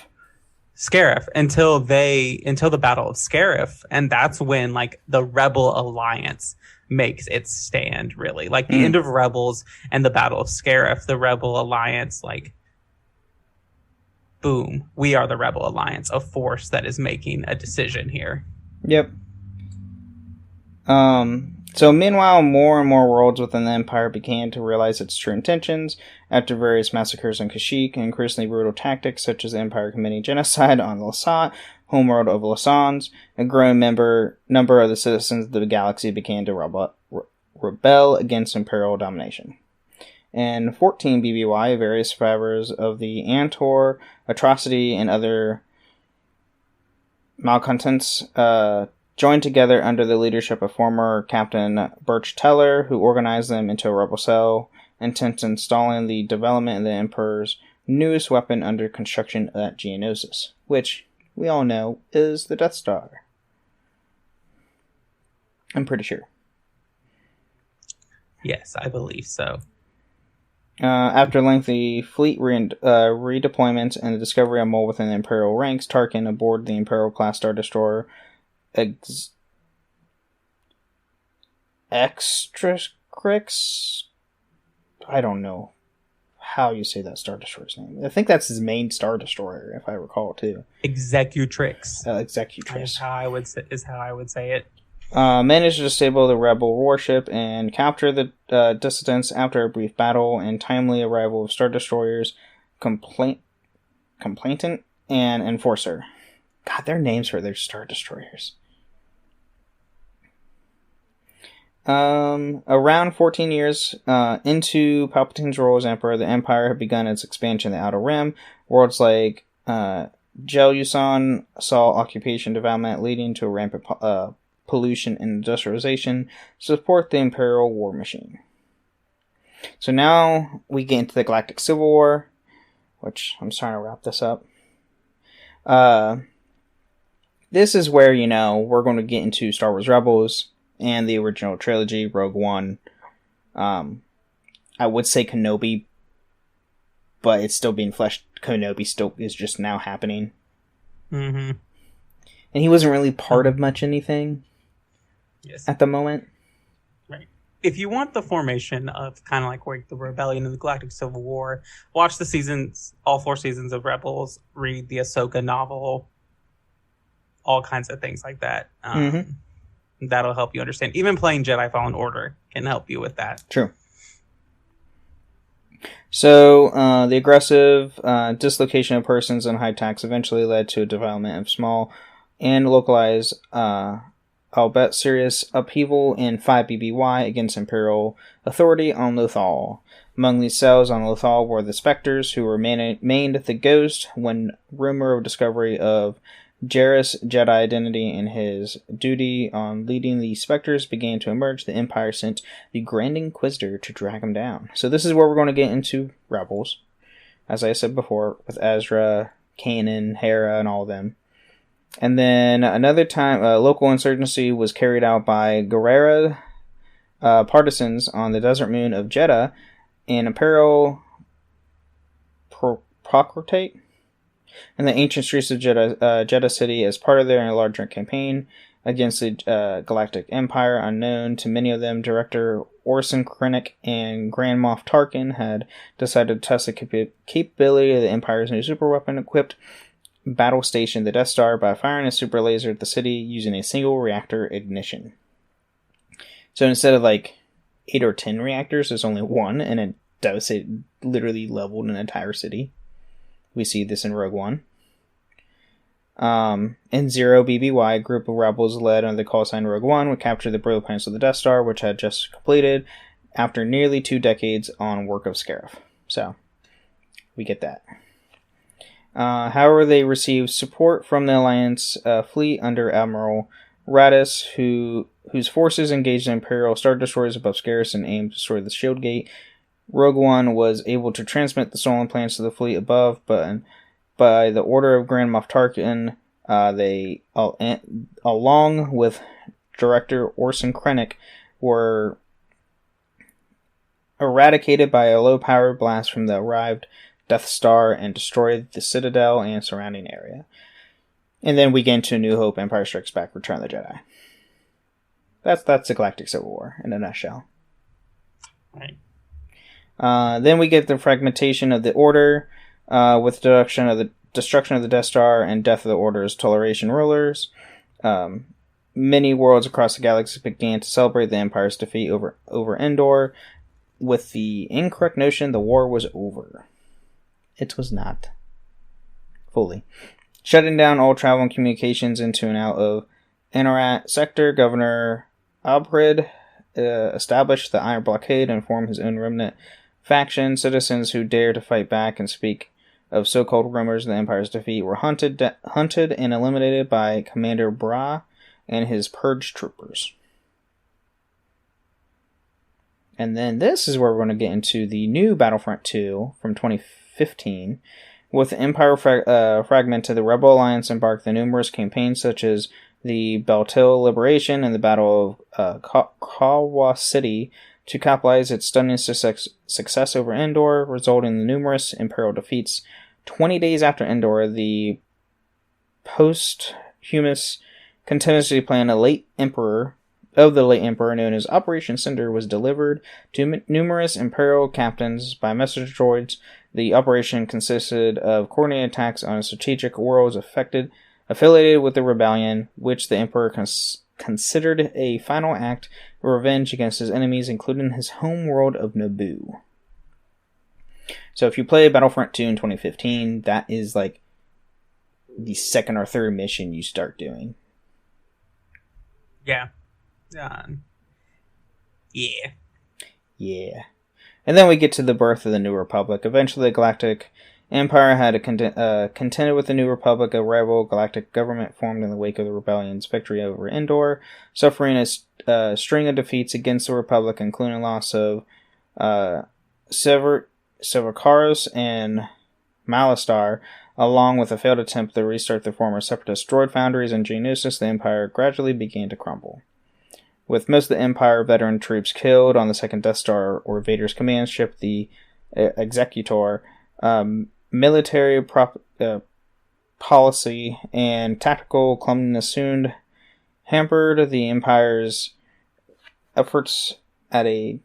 Speaker 5: Scarif, until the Battle of Scarif, and that's when like the Rebel Alliance makes its stand, really. Like the end of Rebels and the Battle of Scarif, the Rebel Alliance, like, boom, we are the Rebel Alliance, a force that is making a decision here.
Speaker 4: Yep. So meanwhile, more and more worlds within the Empire began to realize its true intentions. After various massacres on Kashyyyk and increasingly brutal tactics such as the Empire committing genocide on Lasat, homeworld of Lasans, a growing number of the citizens of the galaxy began to rebel against Imperial domination. In 14 BBY, various survivors of the Antor, Atrocity, and other malcontents joined together under the leadership of former Captain Birch Teller, who organized them into a rebel cell, intent on installing the development of the Emperor's newest weapon under construction at Geonosis, which we all know is the Death Star. I'm pretty sure.
Speaker 5: Yes, I believe so.
Speaker 4: After lengthy fleet redeployments and the discovery of more within the Imperial ranks, Tarkin aboard the Imperial-class Star Destroyer Extracrix? I don't know how you say that Star Destroyer's name. I think that's his main Star Destroyer, if I recall, too.
Speaker 5: Executrix.
Speaker 4: Executrix.
Speaker 5: Is how I would say it.
Speaker 4: Managed to disable the rebel warship and capture the dissidents after a brief battle and timely arrival of Star Destroyers, Complainant and Enforcer. God, their names for their Star Destroyers. Around 14 years into Palpatine's role as Emperor, the Empire had begun its expansion in the Outer Rim. Worlds like Jelyusan saw occupation development leading to a rampant pollution and industrialization to support the Imperial war machine. So now we get into the Galactic Civil War, which I'm starting to wrap this up. This is where, we're going to get into Star Wars Rebels and the original trilogy, Rogue One. I would say Kenobi, but it's still being fleshed. Kenobi still is just now happening.
Speaker 5: Mm-hmm.
Speaker 4: And he wasn't really part of much anything at the moment.
Speaker 5: Right. If you want the formation of kind of like the Rebellion and the Galactic Civil War, watch the seasons, all 4 seasons of Rebels, read the Ahsoka novel, all kinds of things like that. That'll help you understand. Even playing Jedi Fallen Order can help you with that.
Speaker 4: True. So, the aggressive dislocation of persons and high tax eventually led to a development of small and localized, albeit serious, upheaval in 5 BBY against Imperial authority on Lothal. Among these cells on Lothal were the Spectres, who were named the Ghost when rumor of discovery of Jarrus' Jedi identity and his duty on leading the Spectres began to emerge. The Empire sent the Grand Inquisitor to drag him down. So this is where we're going to get into Rebels, as I said before, with Ezra, Kanan, Hera, and all of them. And then another time, local insurgency was carried out by Guerrera partisans on the desert moon of Jeddah, and Imperial Procreate in the ancient streets of Jeddah City as part of their larger campaign against the Galactic Empire. Unknown to many of them, Director Orson Krennic and Grand Moff Tarkin had decided to test the capability of the Empire's new superweapon-equipped battle station, the Death Star, by firing a super laser at the city using a single reactor ignition. So instead of 8 or 10 reactors, there's only one, and it devastated, literally leveled an entire city. We see this in Rogue One. In 0 BBY, a group of rebels led under the call sign Rogue One would capture the brittle plans of the Death Star, which had just completed after nearly 2 decades on work of Scarif. So, we get that. However, they received support from the Alliance fleet under Admiral Radis, whose forces engaged the Imperial Star Destroyers above Scarif and aimed to destroy the Shield Gate. Rogue One was able to transmit the stolen plans to the fleet above, but by the order of Grand Moff Tarkin, they, along with Director Orson Krennic, were eradicated by a low-powered blast from the arrived Death Star and destroyed the Citadel and surrounding area. And then we get into New Hope, Empire Strikes Back, Return of the Jedi. That's the Galactic Civil War in a nutshell.
Speaker 5: Right.
Speaker 4: Then we get the fragmentation of the Order, with destruction of the Death Star and death of the Order's Toleration rulers. Many worlds across the galaxy began to celebrate the Empire's defeat over Endor, with the incorrect notion the war was over. It was not. Fully. Shutting down all travel and communications into and out of Anarat sector, Governor Abrid established the Iron Blockade and formed his own remnant faction. Citizens who dared to fight back and speak of so-called rumors of the Empire's defeat were hunted and eliminated by Commander Bra and his Purge troopers. And then this is where we're going to get into the new Battlefront 2 from 2015. With the Empire fragmented, the Rebel Alliance embarked on numerous campaigns such as the Beltil Liberation and the Battle of Kawa City to capitalize its stunning success over Endor, resulting in numerous Imperial defeats. 20 days after Endor, the posthumous contingency plan of the late Emperor, known as Operation Cinder, was delivered to numerous Imperial captains by messenger droids. The operation consisted of coordinated attacks on strategic worlds affiliated with the rebellion, which the Emperor considered a final act of revenge against his enemies, including his home world of Naboo. So if you play Battlefront 2 in 2015, that is the second or third mission you start doing.
Speaker 5: Yeah.
Speaker 4: Yeah. And then we get to the birth of the New Republic. Eventually, the Galactic Empire had to contend with the New Republic, a rival galactic government formed in the wake of the Rebellion's victory over Endor, suffering a string of defeats against the Republic, including loss of Severcaros and Malastar, along with a failed attempt to restart the former separatist droid foundries and Geonosis. The Empire gradually began to crumble. With most of the Empire veteran troops killed on the second Death Star or Vader's command ship, the Executor, military policy and tactical clumsiness soon hampered the Empire's efforts at a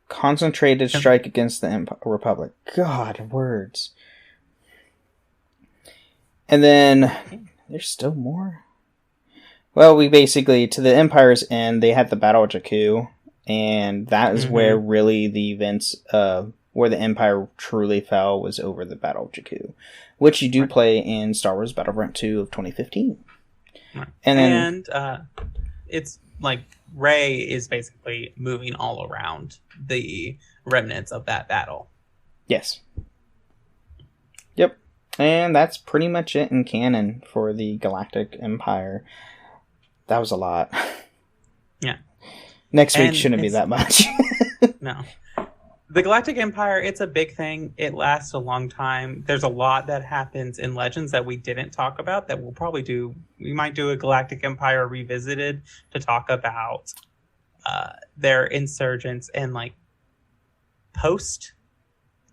Speaker 4: concentrated strike against the Republic. God, words. And then there's still more. Well, we basically, to the Empire's end, they had the Battle of Jakku, and that is where really the events where the Empire truly fell was over the Battle of Jakku, which you do play in Star Wars Battlefront 2 of 2015.
Speaker 5: Right.
Speaker 4: And
Speaker 5: it's like Rey is basically moving all around the remnants of that battle.
Speaker 4: Yes. Yep. And that's pretty much it in canon for the Galactic Empire. That was a lot.
Speaker 5: Yeah.
Speaker 4: Next week shouldn't be that much.
Speaker 5: No. The Galactic Empire, it's a big thing. It lasts a long time. There's a lot that happens in Legends that we didn't talk about that we'll probably do. We might do a Galactic Empire Revisited to talk about their insurgents and like post,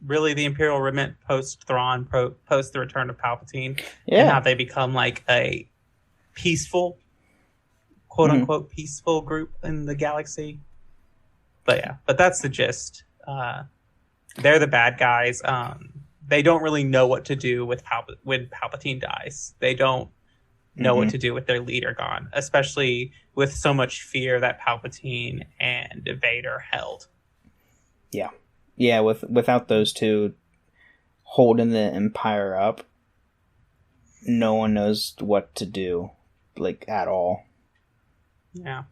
Speaker 5: really the Imperial Remnant, post Thrawn, post the return of Palpatine, and how they become like a peaceful, quote unquote, peaceful group in the galaxy. But that's the gist. They're the bad guys. They don't really know what to do with when Palpatine dies. They don't know what to do with their leader gone, especially with so much fear that Palpatine and Vader held.
Speaker 4: Yeah. Without those two holding the Empire up, no one knows what to do, like, at all.
Speaker 5: Yeah.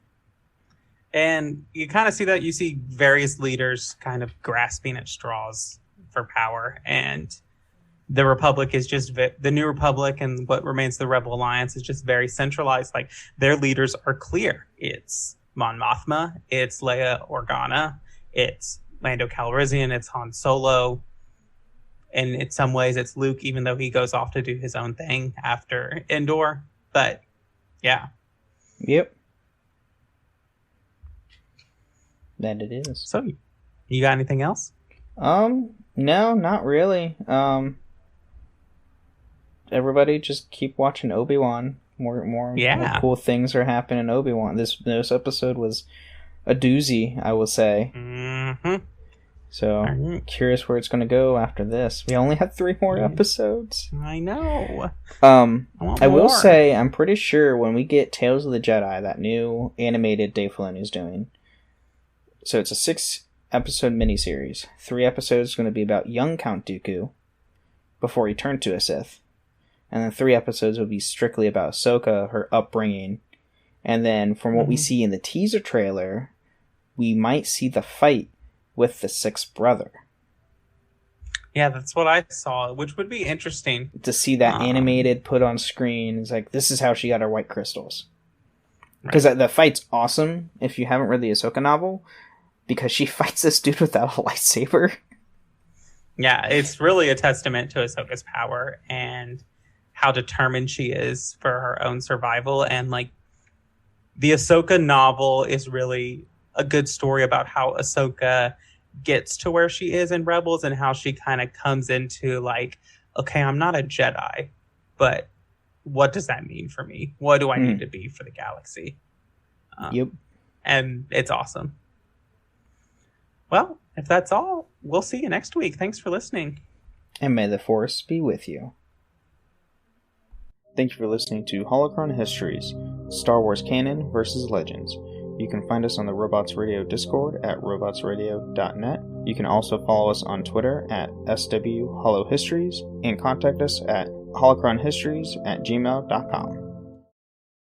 Speaker 5: And you kind of see that. You see various leaders kind of grasping at straws for power. And the Republic is just... the New Republic and what remains the Rebel Alliance is just very centralized. Like, their leaders are clear. It's Mon Mothma. It's Leia Organa. It's Lando Calrissian. It's Han Solo. And in some ways, it's Luke, even though he goes off to do his own thing after Endor. But, yeah.
Speaker 4: Yep. That it is.
Speaker 5: So, you got anything else?
Speaker 4: No, not really. Everybody just keep watching Obi-Wan. More cool things are happening in Obi-Wan. This episode was a doozy, I will say.
Speaker 5: Mm-hmm.
Speaker 4: So, I'm curious where it's going to go after this. We only have 3 more episodes.
Speaker 5: I know.
Speaker 4: I will say, I'm pretty sure when we get Tales of the Jedi, that new animated Dave Filoni is doing. So it's a 6-episode miniseries. 3 episodes are going to be about young Count Dooku before he turned to a Sith. And then 3 episodes will be strictly about Ahsoka, her upbringing. And then from what we see in the teaser trailer, we might see the fight with the 6th brother.
Speaker 5: Yeah, that's what I saw, which would be interesting.
Speaker 4: To see that animated put on screen. It's like, this is how she got her white crystals. Because the fight's awesome if you haven't read the Ahsoka novel. Because she fights this dude without a lightsaber.
Speaker 5: Yeah, it's really a testament to Ahsoka's power and how determined she is for her own survival. And like, the Ahsoka novel is really a good story about how Ahsoka gets to where she is in Rebels and how she kind of comes into like, okay, I'm not a Jedi, but what does that mean for me? What do I need to be for the galaxy? And it's awesome. Well, if that's all, we'll see you next week. Thanks for listening.
Speaker 4: And may the Force be with you. Thank you for listening to Holocron Histories, Star Wars Canon versus Legends. You can find us on the Robots Radio Discord at robotsradio.net. You can also follow us on Twitter at SWHoloHistories and contact us at holocronhistories@gmail.com.